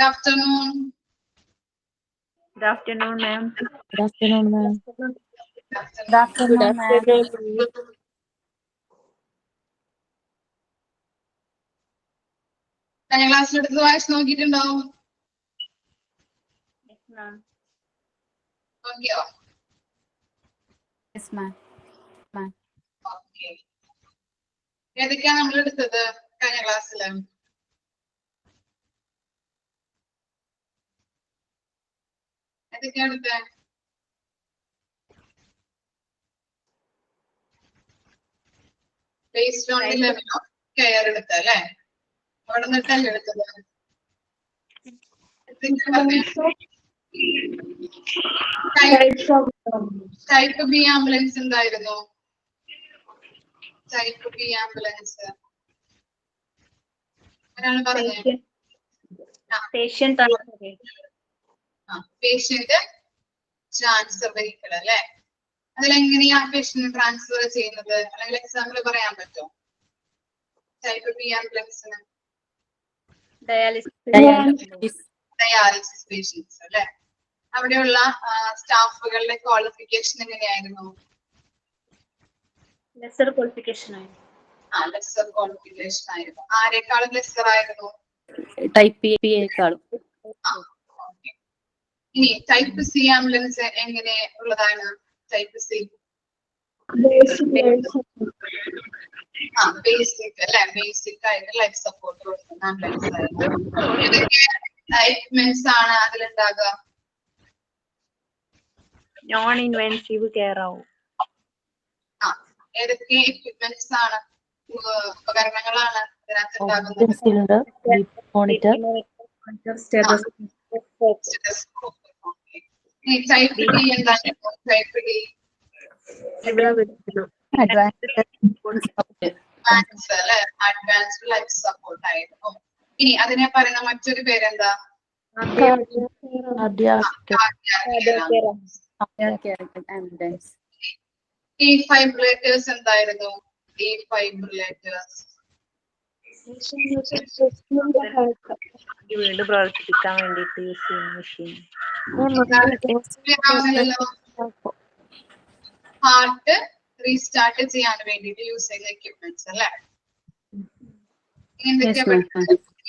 Good afternoon. Good afternoon, ma'am. Good afternoon, ma'am. Good afternoon, ma'am. കഴിഞ്ഞ ക്ലാസ്സിലെടുത്ത് വായിച്ച് നോക്കിയിട്ടുണ്ടോ? Yes, ma'am. നോക്കിയോ? Yes, ma'am. Okay. ഏതൊക്കെയാണ് നമ്മൾ എടുത്തത് കഴിഞ്ഞ ക്ലാസ്സില്? ഏതൊക്കെയാ എടുത്തത്? Based on the level of care എടുത്ത അല്ലേ? അവിടെ നിന്നിട്ടല്ലേ എടുത്തത്? ടൈപ്പ് ബി ആംബുലൻസ് എന്തായിരുന്നു? ടൈപ്പ് ബി ആംബുലൻസ് ആരാണ് പറഞ്ഞത്? Patient transfer. Patient transfer vehicle അല്ലെ? അതിലെങ്ങനെയാ പേഷ്യന്റ് ട്രാൻസ്ഫർ ചെയ്യുന്നത്? അല്ലെങ്കിൽ എക്സാമ്പിൾ പറയാൻ പറ്റുമോ? ടൈപ്പ് ബി ആംബുലൻസിന് ഡയാലിസിസ് പേഷ്യൻസ് അല്ലെ? അവിടെയുള്ള സ്റ്റാഫുകളുടെ ക്വാളിഫിക്കേഷൻ എങ്ങനെയായിരുന്നു? Lesser qualification. ലെസ്സർ ക്വാളിഫിക്കേഷൻ ആയിരുന്നു. ആരെക്കാളും ലെസ്സർ ആയിരുന്നു? ടൈപ്പ് ബിയേക്കാളും. ഇനി ടൈപ്പ് സി ആംബുലൻസ് എങ്ങനെ ഉള്ളതാണ്? ടൈപ്പ് സി ബേസിക് അല്ലെ? ബേസിക് ആയിട്ട് ലൈഫ് സപ്പോർട്ട് കൊടുക്കുന്ന ആംബുലൻസ് ആയിരുന്നു. ഏതൊക്കെ എക്യുപ്മെന്റ്സ് ആണ് അതിലുണ്ടാകുക? Non-invasive care ആവും. ഏതൊക്കെ എക്യുപ്മെന്റ്സ് ആണ്, ഉപകരണങ്ങളാണ് ഇതിനകത്ത് ഉണ്ടാകുന്നത്? സിലിണ്ടർ, മോണിറ്റർ, ടൈപ്പ് ഡി എന്താണ്? Type D advanced life support ആയിരുന്നു. ഇനി അതിനെ പറയുന്ന മറ്റൊരു പേരെന്താ? ആംബുലൻസ്. ഡീഫൈബ്രിലേറ്റേഴ്സ് എന്തായിരുന്നു? ഡീഫൈബ്രിലേറ്റേഴ്സ് വീണ്ടും പ്രവർത്തിപ്പിക്കാൻ വേണ്ടിയിട്ട് യൂസ് ചെയ്യുന്ന മെഷീൻ. ഹാർട്ട് റീസ്റ്റാർട്ട് ചെയ്യാൻ വേണ്ടിയിട്ട് യൂസ് ചെയ്യുന്ന എക്യുപ്മെന്റ്സ് അല്ലെ?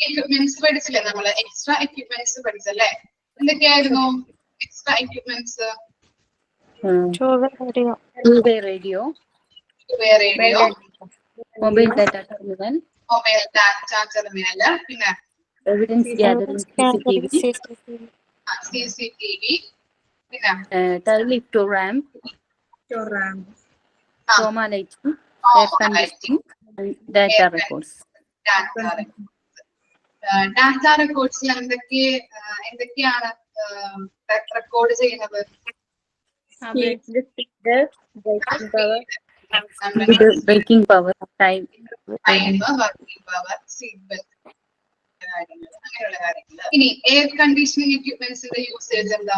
എക്യുപ്മെന്റ്സ് പഠിച്ചില്ലേ നമ്മള്? എക്സ്ട്രാ എക്യുപ്മെന്റ്സ് പഠിച്ചല്ലേ? എന്തൊക്കെയായിരുന്നു extra equipments? two-way radio, mobile data terminal, പിന്നെ evidence gathering CCTV, പിന്നെ telelectoram, trauma lighting, air conditioning, and data records. Data റെക്കോർഡ്സിൽ എന്തൊക്കെയാണ് റെക്കോർഡ് ചെയ്യുന്നത്? Braking power, time, working power, seat belt കാര്യങ്ങൾ, അങ്ങനെയുള്ള കാര്യങ്ങൾ. ഇനി എയർ കണ്ടീഷനിങ് എക്യുപ്മെന്റ്സിന്റെ യൂസേജ് എന്താ?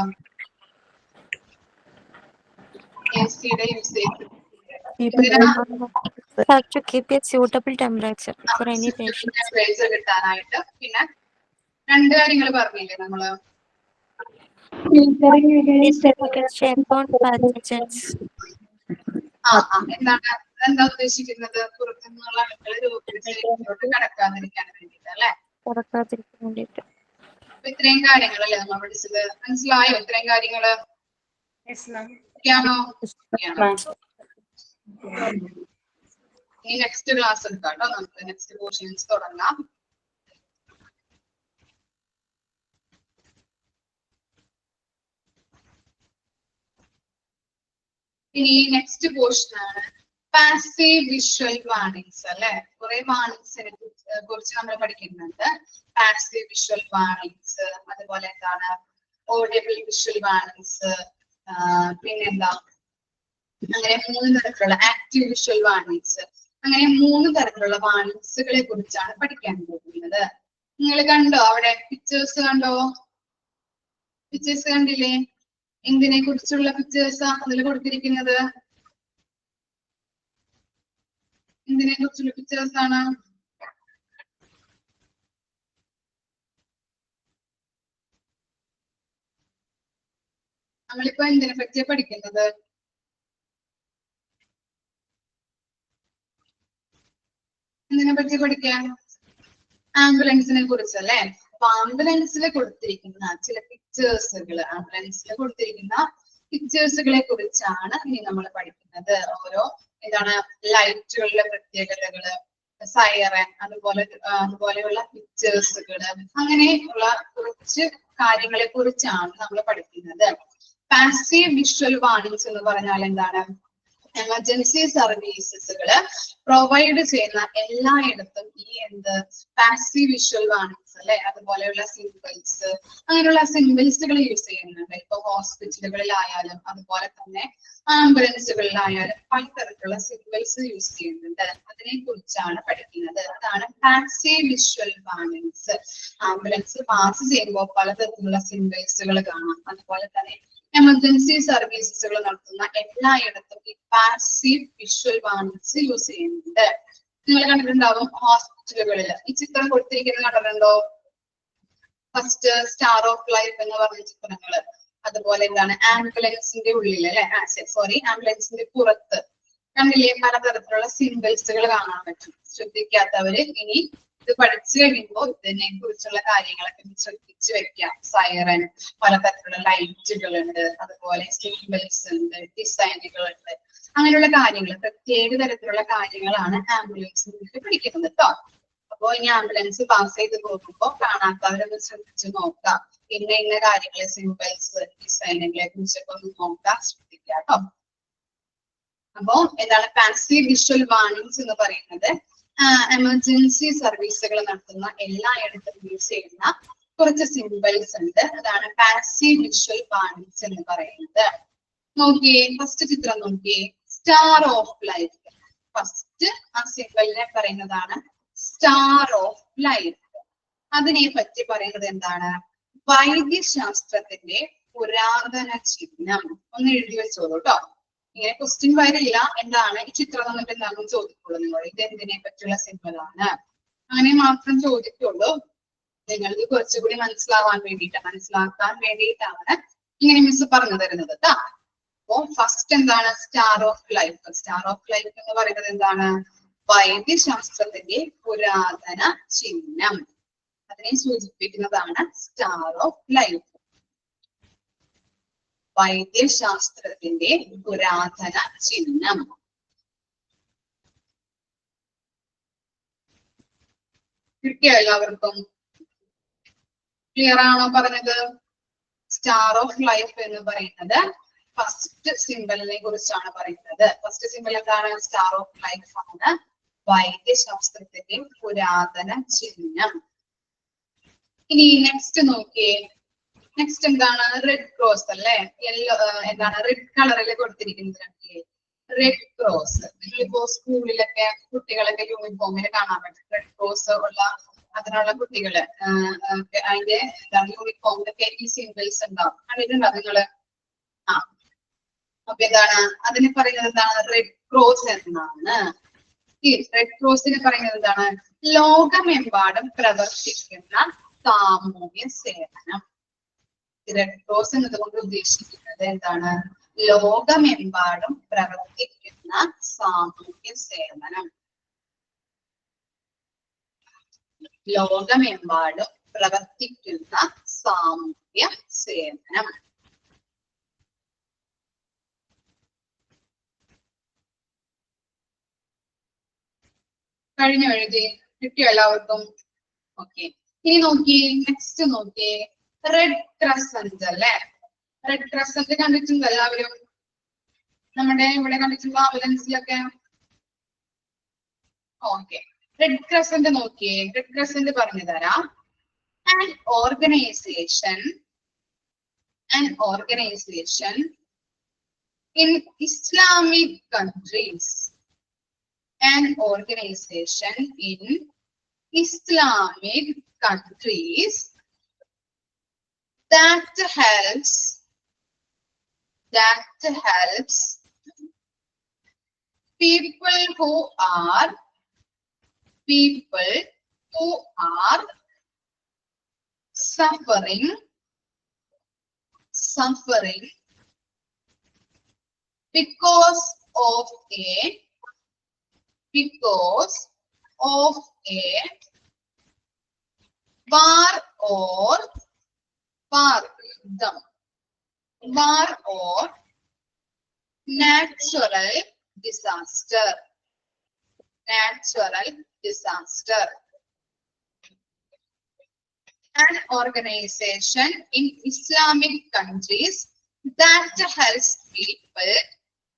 എസിയുടെ usage to keep a suitable temperature for any patient. Temperature കിട്ടാനായിട്ട്. പിന്നെ രണ്ട് കാര്യങ്ങൾ പറഞ്ഞില്ലേ നമ്മള്? Check on pathogens. എന്താ ഉദ്ദേശിക്കുന്നത്? പുറത്തുനിന്നുള്ള ആളുകൾ രോഗികളിലോട്ട് കടക്കാതിരിക്കാൻ വേണ്ടിട്ട് അല്ലെ? ഇത്രയും കാര്യങ്ങളല്ലേ നമ്മൾ പഠിച്ചത്? മനസ്സിലായോ ഇത്രയും കാര്യങ്ങള്? ഇനി നെക്സ്റ്റ് ക്ലാസ് എടുക്കാം കേട്ടോ. നമുക്ക് നെക്സ്റ്റ് പോർഷൻസ് തുടങ്ങാം. ഇനി നെക്സ്റ്റ് പോർഷൻ ആണ് പാസീവ് വിഷ്വൽ വാർണിംഗ്സ് അല്ലെ? കുറെ വാർണിംഗ്സിനെ കുറിച്ച് നമ്മൾ പഠിക്കുന്നുണ്ട്. പാസീവ് വിഷ്വൽ വാർണിംഗ്സ്, അതുപോലെ എന്താണ് ഓഡിയബിൾ വിഷ്വൽ വാർണിംഗ്സ്, പിന്നെന്താ അങ്ങനെ 3 തരത്തിലുള്ള ആക്റ്റീവ് വിഷ്വൽ വാർണിംഗ്സ്, അങ്ങനെ 3 തരത്തിലുള്ള വാർണിംഗ്സുകളെ കുറിച്ചാണ് പഠിക്കാൻ പോകുന്നത്. നിങ്ങൾ കണ്ടോ അവിടെ പിക്ചേഴ്സ്? കണ്ടോ? പിക്ചേഴ്സ് കണ്ടില്ലേ? എന്തിനെ കുറിച്ചുള്ള പിക്ചേഴ്സാ അതിൽ കൊടുത്തിരിക്കുന്നത്? എന്തിനെ കുറിച്ചുള്ള പിക്ചേഴ്സ് ആണ്? നമ്മളിപ്പോ എന്തിനെ പറ്റിയാ പഠിക്കുന്നത്? എന്തിനെ പറ്റി പഠിക്കാൻ? ആംബുലൻസിനെ കുറിച്ചല്ലേ. അപ്പൊ ആംബുലൻസിൽ കൊടുത്തിരിക്കുന്ന ചില പിക്ചേഴ്സുകൾ, ആംബുലൻസിൽ കൊടുത്തിരിക്കുന്ന പിക്ചേഴ്സുകളെ കുറിച്ചാണ് ഇനി നമ്മൾ പഠിക്കുന്നത്. ഓരോ എന്താണ് ലൈറ്റുകളുടെ പ്രത്യേകതകള്, സൈറൻ, അതുപോലെയുള്ള പിക്ചേഴ്സുകള്, അങ്ങനെയുള്ള കുറച്ച് കാര്യങ്ങളെ കുറിച്ചാണ് നമ്മൾ പഠിക്കുന്നത്. പാസീവ് വിഷ്വൽ വാർണിംഗ്സ് എന്ന് പറഞ്ഞാൽ എന്താണ്? എമർജൻസി സർവീസസുകള് പ്രൊവൈഡ് ചെയ്യുന്ന എല്ലായിടത്തും ഈ പാസീവ് വിഷ്വൽ വാർണിംഗ്സ് അല്ലെ, അതുപോലെയുള്ള സിംബൽസ്, അങ്ങനെയുള്ള സിംബൽസുകൾ യൂസ് ചെയ്യുന്നുണ്ട്. ഇപ്പൊ ഹോസ്പിറ്റലുകളിലായാലും അതുപോലെ തന്നെ ആംബുലൻസുകളിലായാലും പലതരത്തിലുള്ള സിംബൽസ് യൂസ് ചെയ്യുന്നുണ്ട്. അതിനെ കുറിച്ചാണ് പഠിക്കുന്നത്. അതാണ് passive visual warnings. Ambulance pass ചെയ്യുമ്പോൾ പലതരത്തിലുള്ള സിംബൽസുകൾ കാണാം. അതുപോലെ തന്നെ എമർജൻസി സർവീസസുകൾ നടത്തുന്ന എല്ലായിടത്തും ഈ പാസീവ് വിഷ്വൽ വാർണിംഗ്സ് യൂസ് ചെയ്യുന്നുണ്ട്. നിങ്ങൾ കണ്ടിട്ടുണ്ടാവും ഹോസ്പിറ്റലുകളിൽ ഈ ചിത്രം കൊടുത്തിരിക്കുന്നത് കണ്ടിട്ടുണ്ടോ? ഫസ്റ്റ് സ്റ്റാർ ഓഫ് ലൈഫ് എന്ന് പറഞ്ഞ ചിത്രങ്ങള്, അതുപോലെ എന്താണ് ആംബുലൻസിന്റെ ഉള്ളിൽ അല്ലെ, സോറി ആംബുലൻസിന്റെ പുറത്ത് കണ്ടില്ലേ പലതരത്തിലുള്ള സിംബൽസുകൾ കാണാൻ പറ്റും. ശ്രദ്ധിക്കാത്തവര് ഇനി ഇത് പഠിച്ചു കഴിയുമ്പോൾ ഇതിനെ കുറിച്ചുള്ള കാര്യങ്ങളൊക്കെ ശ്രദ്ധിച്ചു വെക്കാം. സൈറൻ, പലതരത്തിലുള്ള ലൈറ്റുകളുണ്ട്, അതുപോലെ സിംബൽസ് ഉണ്ട്, ഡിസൈനുകളുണ്ട്, അങ്ങനെയുള്ള കാര്യങ്ങൾ, പ്രത്യേക തരത്തിലുള്ള കാര്യങ്ങളാണ് ആംബുലൻസിൽ പഠിക്കുന്നത് കേട്ടോ. അപ്പൊ ഇനി ആംബുലൻസ് പാസ് ചെയ്ത് പോകുമ്പോൾ കാണാത്തവരൊന്ന് ശ്രദ്ധിച്ചു നോക്കാം. ഇന്ന കാര്യങ്ങളെ, സിംബൽസ്, ഡിസൈനുകളെ കുറിച്ചൊക്കെ ഒന്ന് നോക്കാം, ശ്രദ്ധിക്കാം കേട്ടോ. അപ്പോ എന്താണ് പാസീവ് വിഷ്വൽ വാർണിംഗ്സ് എന്ന് പറയുന്നത്? എമർജൻസി സർവീസുകൾ നടത്തുന്ന എല്ലായിടത്തും യൂസ് ചെയ്യുന്ന കുറച്ച് സിംബൽസ് ഉണ്ട്. അതാണ് പാസീവ് വിഷ്വൽ വാർണിംഗ്സ് എന്ന് പറയുന്നത്. നോക്കിയേ, ഫസ്റ്റ് ചിത്രം നോക്കിയേ, സ്റ്റാർ ഓഫ് ലൈഫ്. ഫസ്റ്റ് ആ സിംബലിനെ പറയുന്നതാണ് സ്റ്റാർ ഓഫ് ലൈഫ്. അതിനെ പറ്റി പറയുന്നത് എന്താണ്? വൈദ്യശാസ്ത്രത്തിന്റെ പുരാതന ചിഹ്നം. ഒന്ന് എഴുതി വെച്ചോളൂ കേട്ടോ. ഇങ്ങനെ ക്വസ്റ്റ്യൻ വരില്ല. എന്താണ് ഈ ചിത്രം തന്നിട്ട് എന്താണെന്ന് ചോദിക്കുള്ളൂ നിങ്ങൾ. ഇത് എന്തിനെ പറ്റിയുള്ള സിംബലാണ്, അങ്ങനെ മാത്രം ചോദിക്കുള്ളൂ. നിങ്ങൾക്ക് കുറച്ചുകൂടി മനസ്സിലാക്കാൻ വേണ്ടിയിട്ടാണ് ഇങ്ങനെ മിസ് പറഞ്ഞു തരുന്നത് കേട്ടോ. അപ്പോ ഫസ്റ്റ് എന്താണ്? Star of life. Star of life എന്ന് പറയുന്നത് എന്താണ്? വൈദ്യശാസ്ത്രത്തിന്റെ പുരാതന ചിഹ്നം. അതിനെ സൂചിപ്പിക്കുന്നതാണ് സ്റ്റാർ ഓഫ് ലൈഫ്. വൈദ്യശാസ്ത്രത്തിന്റെ പുരാതന ചിഹ്നം. കിട്ടിയോ എല്ലാവർക്കും? ക്ലിയർ ആണോ പറഞ്ഞത്? സ്റ്റാർ ഓഫ് ലൈഫ് എന്ന് പറയുന്നത് ഫസ്റ്റ് സിംബലിനെ കുറിച്ചാണ് പറയുന്നത്. ഫസ്റ്റ് സിംബൽ എന്താണ്? സ്റ്റാർ ഓഫ് ലൈഫ് ആണ് വൈദ്യശാസ്ത്രത്തിന്റെ പുരാതന ചിഹ്നം. ഇനി നെക്സ്റ്റ് നോക്കിയേ, നെക്സ്റ്റ് എന്താണ്? റെഡ് ക്രോസ് അല്ലെ. എന്താണ് റെഡ് കളറിൽ കൊടുത്തിരിക്കുന്നത് കണ്ടില്ലേ? Red cross. നിങ്ങളിപ്പോ സ്കൂളിലൊക്കെ കുട്ടികളൊക്കെ യൂണിഫോമിൽ കാണാൻ പറ്റും റെഡ് ക്രോസ് ഉള്ള, അതിനുള്ള കുട്ടികള് അതിന്റെ എന്താണ് യൂണിഫോമിലൊക്കെ ഈ സിംബൽസ് ഉണ്ടാവും. കണ്ടിട്ടുണ്ടോ നിങ്ങള്? ആ, അപ്പൊ എന്താണ് അതിന് പറയുന്നത്? എന്താണ്? റെഡ് ക്രോസ് എന്നാണ്. ഈ റെഡ് ക്രോസിന് പറയുന്നത് എന്താണ്? ലോകമെമ്പാടും പ്രവർത്തിക്കുന്ന സാമൂഹ്യ സേവനം. റെഡ് ക്രോസ് എന്നതുകൊണ്ട് ഉദ്ദേശിക്കുന്നത് എന്താണ്? ലോകമെമ്പാടും പ്രവർത്തിക്കുന്ന സാമൂഹ്യ സേവനം. ലോകമെമ്പാടും പ്രവർത്തിക്കുന്ന സാമൂഹ്യ സേവനം. കഴിഞ്ഞു എഴുതി? കിട്ടിയോ എല്ലാവർക്കും? ഓക്കെ. ഇനി നോക്കി, നെക്സ്റ്റ് നോക്കി, റെഡ് ക്രസന്റ് അല്ലെ. റെഡ് ക്രസന്റ് കണ്ടിട്ടുണ്ട് എല്ലാവരും? നമ്മുടെ ഇവിടെ കണ്ടിട്ടുണ്ടോ ആംബുലൻസിലൊക്കെ? ഓക്കെ. റെഡ് ക്രസന്റ് നോക്കിയേ. റെഡ് ക്രസന്റ് പറഞ്ഞു തരാം. An organization in Islamic countries. An organization in Islamic countries that helps people who are suffering because of a war or natural disaster. An organization in Islamic countries that helps people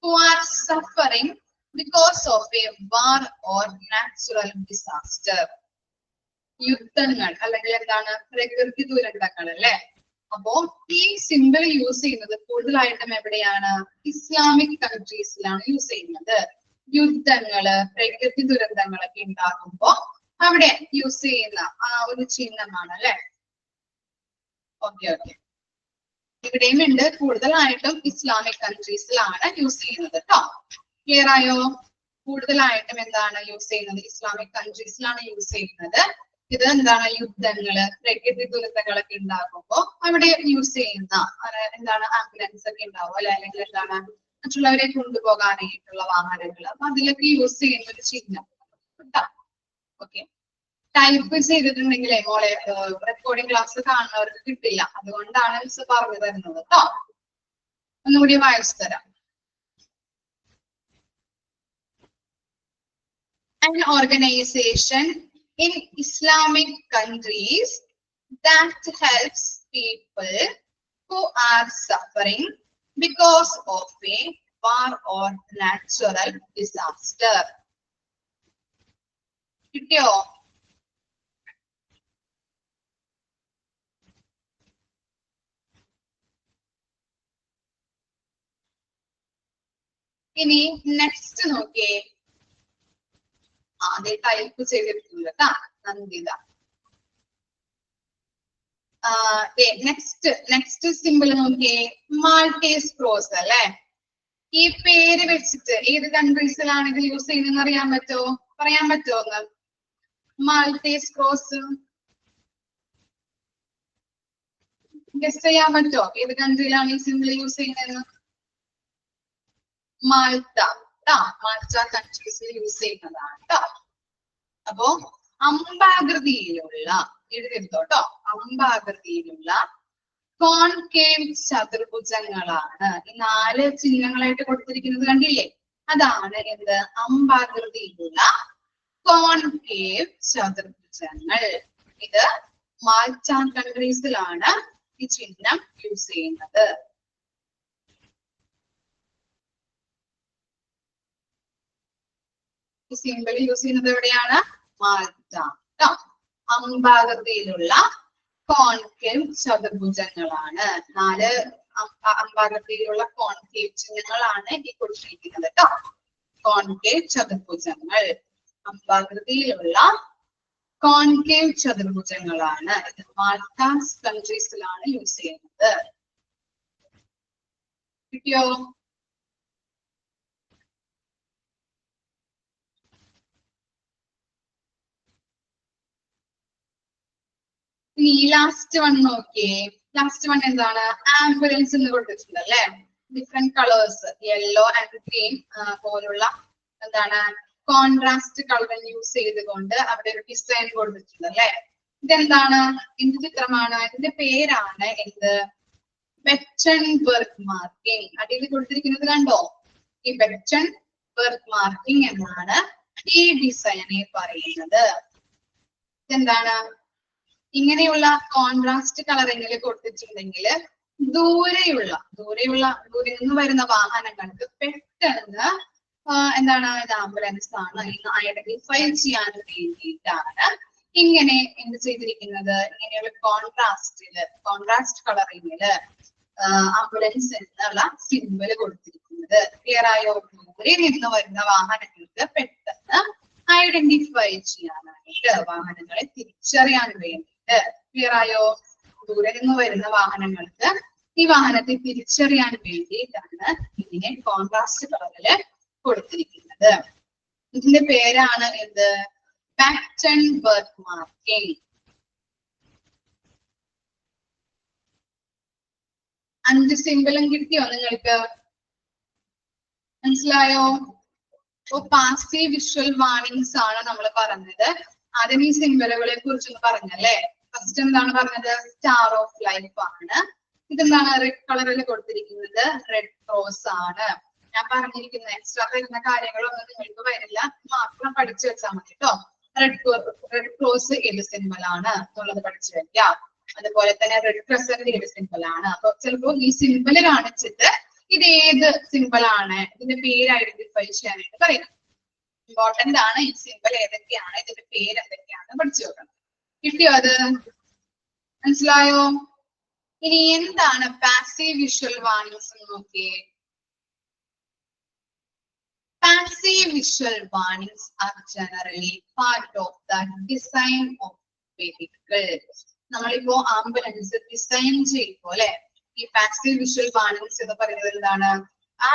who are suffering because of a war or natural disaster. യുദ്ധങ്ങൾ അല്ലെങ്കിൽ എന്താണ് പ്രകൃതി ദുരന്തങ്ങൾ അല്ലെ. അപ്പോ ഈ simple use ചെയ്യുന്നത് കൂടുതലായിട്ടും എവിടെയാണ്? ഇസ്ലാമിക് കൺട്രീസിലാണ് യൂസ് ചെയ്യുന്നത്. യുദ്ധങ്ങള് പ്രകൃതി ദുരന്തങ്ങളൊക്കെ ഉണ്ടാകുമ്പോ അവിടെ യൂസ് ചെയ്യുന്ന ആ ഒരു ചിഹ്നമാണ് അല്ലെ. ഓക്കെ. ഇവിടെയും ഉണ്ട്, കൂടുതലായിട്ടും ഇസ്ലാമിക് കൺട്രീസിലാണ് യൂസ് ചെയ്യുന്നത് കേട്ടോ. ക്ലിയർ ആയോ? കൂടുതലായിട്ടും എന്താണ് യൂസ് ചെയ്യുന്നത്? ഇസ്ലാമിക് കൺട്രീസിലാണ് യൂസ് ചെയ്യുന്നത്. ഇത് എന്താണ്? യുദ്ധങ്ങള് പ്രകൃതി ദുരന്തങ്ങളൊക്കെ ഉണ്ടാകുമ്പോ അവിടെ യൂസ് ചെയ്യുന്ന എന്താണ് ആംബുലൻസ് ഒക്കെ ഉണ്ടാവും അല്ലെ, അല്ലെങ്കിൽ എന്താണ് മറ്റുള്ളവരെ കൊണ്ടുപോകാനായിട്ടുള്ള വാഹനങ്ങൾ. അപ്പൊ അതിലൊക്കെ യൂസ് ചെയ്യുന്ന ഒരു ചിഹ്നം കേട്ടോ. ഓക്കെ. ടൈപ്പ് ചെയ്തിട്ടുണ്ടെങ്കിലേ മോളെ റെക്കോർഡിംഗ് ക്ലാസ് കാണുന്നവർക്ക് കിട്ടില്ല, അതുകൊണ്ടാണ് മിസ് പറഞ്ഞു തരുന്നത് കേട്ടോ. ഒന്നുകൂടി വായിച്ചു തരാം. An organization in Islamic countries that helps people who are suffering because of a war or natural disaster. കിട്ടിയോ? ഇനി നെക്സ്റ്റ് നോക്കിയേ. ആദ്യം ടൈപ്പ് ചെയ്തിട്ടുണ്ട് കേട്ടാ നന്ദിത. നെക്സ്റ്റ് സിമ്പിൾ നോക്കിയേ. മാൾട്ടേസ് ക്രോസ് അല്ലെ. ഈ പേര് വെച്ചിട്ട് ഏത് കൺട്രീസിലാണ് ഇത് യൂസ് ചെയ്യുന്നതെന്ന് അറിയാൻ പറ്റുമോ? പറയാൻ പറ്റുമോ ഒന്ന്? മാൾട്ടേസ് ക്രോസ് ഗസ് ചെയ്യാൻ പറ്റുമോ? ഏത് കൺട്രിയിലാണ് ഈ സിമ്പിൾ യൂസ് ചെയ്യുന്നതെന്ന്? മാൾട്ട. മാൾട്ട കൺട്രീസിൽ യൂസ് ചെയ്യുന്നതാണ് കേട്ടോ. അപ്പോ അമ്പാകൃതിയിലുള്ള എഴുതിയെടുത്തോട്ടോ. അമ്പാകൃതിയിലുള്ള കോൺകേവ് ചതുർഭുജങ്ങളാണ് ഈ 4 ചിഹ്നങ്ങളായിട്ട് കൊടുത്തിരിക്കുന്നത്. കണ്ടില്ലേ? അതാണ് എന്ത്? അമ്പാകൃതിയിലുള്ള കോൺകേവ് ചതുർഭുജങ്ങൾ. ഇത് മാൾട്ട കൺട്രീസിലാണ് ഈ ചിഹ്നം യൂസ് ചെയ്യുന്നത്. സിമ്പിൾ യൂസ് ചെയ്യുന്നത് എവിടെയാണ്? മാൾട്ട. അമ്പാകൃതിയിലുള്ള കോൺകേവ് ചതുർഭുജങ്ങളാണ്. 4 അമ്പാകൃതിയിലുള്ള കോൺകേവ് ചിഹ്നങ്ങളാണ് ഈ കൊടുത്തിരിക്കുന്നത് കേട്ടോ. കോൺകേവ് ചതുർഭുജങ്ങൾ, അമ്പാകൃതിയിലുള്ള കോൺകേവ് ചതുർഭുജങ്ങളാണ്. ഇത് മാൾട്ട കൺട്രീസിലാണ് യൂസ് ചെയ്യുന്നത്. കിട്ടിയോ? ഇനി ലാസ്റ്റ് വൺ നോക്കിയേ. ലാസ്റ്റ് വൺ എന്താണ്? ആംബുലൻസ് എന്ന് കൊടുത്തിട്ടുണ്ട് അല്ലെ. Different colours yellow and green പോലുള്ള എന്താണ് കോൺട്രാസ്റ്റ് കളർ യൂസ് ചെയ്തുകൊണ്ട് അവിടെ ഒരു ഡിസൈൻ കൊടുത്തിട്ടുണ്ട് അല്ലെ. ഇതെന്താണ്? എന്ത് ചിത്രമാണ്? ഇതിന്റെ പേരാണ് എന്ത്? ബെറ്റൻബർഗ് മാർക്കിംഗ്. അടിയിൽ കൊടുത്തിരിക്കുന്നത് കണ്ടോ? ഈ ബെറ്റൻബർഗ് മാർക്കിംഗ് എന്നാണ് ഈ ഡിസൈനെ പറയുന്നത്. ഇതെന്താണ്? ഇങ്ങനെയുള്ള കോൺട്രാസ്റ്റ് കളറിങ്ങിൽ കൊടുത്തിട്ടുണ്ടെങ്കിൽ ദൂരെ നിന്ന് വരുന്ന വാഹനങ്ങൾക്ക് പെട്ടെന്ന് എന്താണ് ഇത് ആംബുലൻസ് ആണ് എന്ന് ഐഡന്റിഫൈ ചെയ്യാൻ വേണ്ടിയിട്ടാണ് ഇങ്ങനെ എന്ത് ചെയ്തിരിക്കുന്നത്? ഇങ്ങനെയുള്ള കോൺട്രാസ്റ്റ് കളറിങ്ങില് ആംബുലൻസ് എന്നുള്ള സിമ്പിൾ കൊടുത്തിരിക്കുന്നത്. ക്ലിയർ ആയോ? ദൂരെ നിന്ന് വരുന്ന വാഹനങ്ങൾക്ക് പെട്ടെന്ന് ഐഡന്റിഫൈ ചെയ്യാനായിട്ട്, വാഹനങ്ങളെ തിരിച്ചറിയാൻ വേണ്ടിയിട്ട്. ക്ലിയർ ആയോ? ദൂരെ നിന്ന് വരുന്ന വാഹനങ്ങൾക്ക് ഈ വാഹനത്തെ തിരിച്ചറിയാൻ വേണ്ടിയിട്ടാണ് ഇതിനെ കോൺട്രാസ്റ്റ് കളറില് കൊടുത്തിരിക്കുന്നത്. ഇതിന്റെ പേരാണ് എന്ത്? ബെറ്റൻബർഗ് മാർക്കിംഗ്. 5 സിമ്പിളും കിട്ടിയോ നിങ്ങൾക്ക്? മനസ്സിലായോ? അപ്പൊ പാസീവ് വിഷ്വൽ വാർണിംഗ്സ് ആണ് നമ്മൾ പറഞ്ഞത്. ആദ്യം ഈ സിംബലുകളെ കുറിച്ചൊന്ന് പറഞ്ഞല്ലേ. ഫസ്റ്റ് എന്താണ് പറഞ്ഞത്? സ്റ്റാർ ഓഫ് ലൈഫ് ആണ്. ഇതെന്താണ്? റെഡ് കളറിൽ കൊടുത്തിരിക്കുന്നത് റെഡ് ക്രോസ് ആണ്. ഞാൻ പറഞ്ഞിരിക്കുന്ന എക്സ്ട്രാ വരുന്ന കാര്യങ്ങളൊന്നും നിങ്ങൾക്ക് വരില്ല, മാത്രം പഠിച്ചു വെച്ചാൽ മതി കേട്ടോ. റെഡ് ക്രോസ് ഏത് സിംബൽ ആണ് എന്നുള്ളത് പഠിച്ചു വെക്കാം. അതുപോലെ തന്നെ റെഡ് ക്രസന്റ് ഏത് സിംബൽ ആണ്. അപ്പൊ ചിലപ്പോ ഈ സിംബൽ കാണിച്ചിട്ട് ഇത് ഏത് സിംബൽ ആണ്, ഇതിന്റെ പേര് ഐഡന്റിഫൈ ചെയ്യാനായിട്ട് പറയണം. ഇമ്പോർട്ടന്റ് ആണ്. ഈ സിംബൽ ഏതൊക്കെയാണ്, ഇതിന്റെ പേര് എന്തൊക്കെയാണ് പഠിച്ചു വെക്കണം. കിട്ടിയോ അത്? മനസ്സിലായോ? ഇനി എന്താണ് പാസീവ് വിഷ്വൽ വാർണിംഗ്സ് എന്ന് നോക്കിയേ. Passive visual warnings are generally part of the design of vehicle. നമ്മളിപ്പോ ആംബുലൻസ് ഡിസൈൻ ചെയ്യുമ്പോ അല്ലെ, ഈ പാസീവ് വിഷ്വൽ വാർണിംഗ്സ് എന്ന് പറയുന്നത് എന്താണ്? ആ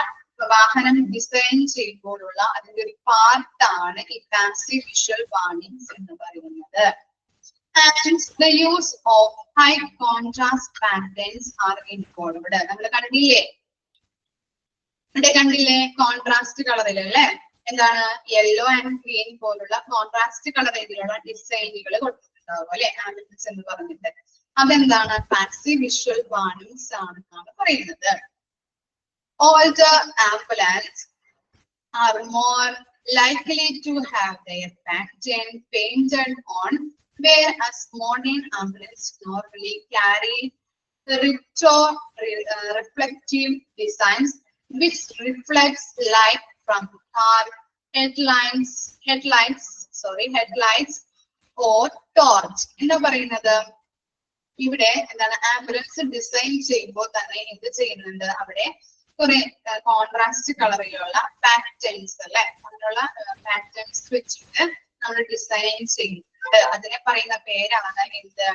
വാഹനം ഡിസൈൻ ചെയ്യുമ്പോഴുള്ള അതിന്റെ ഒരു പാർട്ടാണ് ഈ പാസീവ് വിഷ്വൽ വാർണിംഗ്സ് എന്ന് പറയുന്നത്. And the use of high contrast patterns are involved. നമ്മൾ കണ്ടില്ലേ, ഇവിടെ കണ്ടില്ലേ കോൺട്രാസ്റ്റ് കളറിലല്ലേ, എന്താണ് യെല്ലോ ആൻഡ് ഗ്രീൻ പോലുള്ള കോൺട്രാസ്റ്റ് കളറിലുള്ള ഡിസൈനുകൾ കൊടുത്തിട്ടുണ്ടാവും അല്ലെ ആംബുലൻസ് എന്ന് പറഞ്ഞിട്ട്. അതെന്താണ്? പാസീവ് വിഷ്വൽ വാർണിംഗ്സ് ആണെന്നാണ് പറയുന്നത്. Older ambulance are more likely to have their pattern painted on, whereas modern ambulance normally carry reflective designs which reflects light from car headlights or torch. എന്താ പറയുന്നത്? ഇവിടെ എന്താണ് ആംബുലൻസ് ഡിസൈൻ ചെയ്യുമ്പോൾ തന്നെ എന്ത് ചെയ്യുന്നുണ്ട്? അവിടെ കുറെ കോൺട്രാസ്റ്റ് കളറിലുള്ള പാറ്റേൺസ് അല്ലെ, അതിനുള്ള പാറ്റേൺസ് വെച്ചിട്ട് നമ്മൾ ഡിസൈൻ ചെയ്യുന്നുണ്ട്. അതിനെ പറയുന്ന പേരാണ് എന്ത്?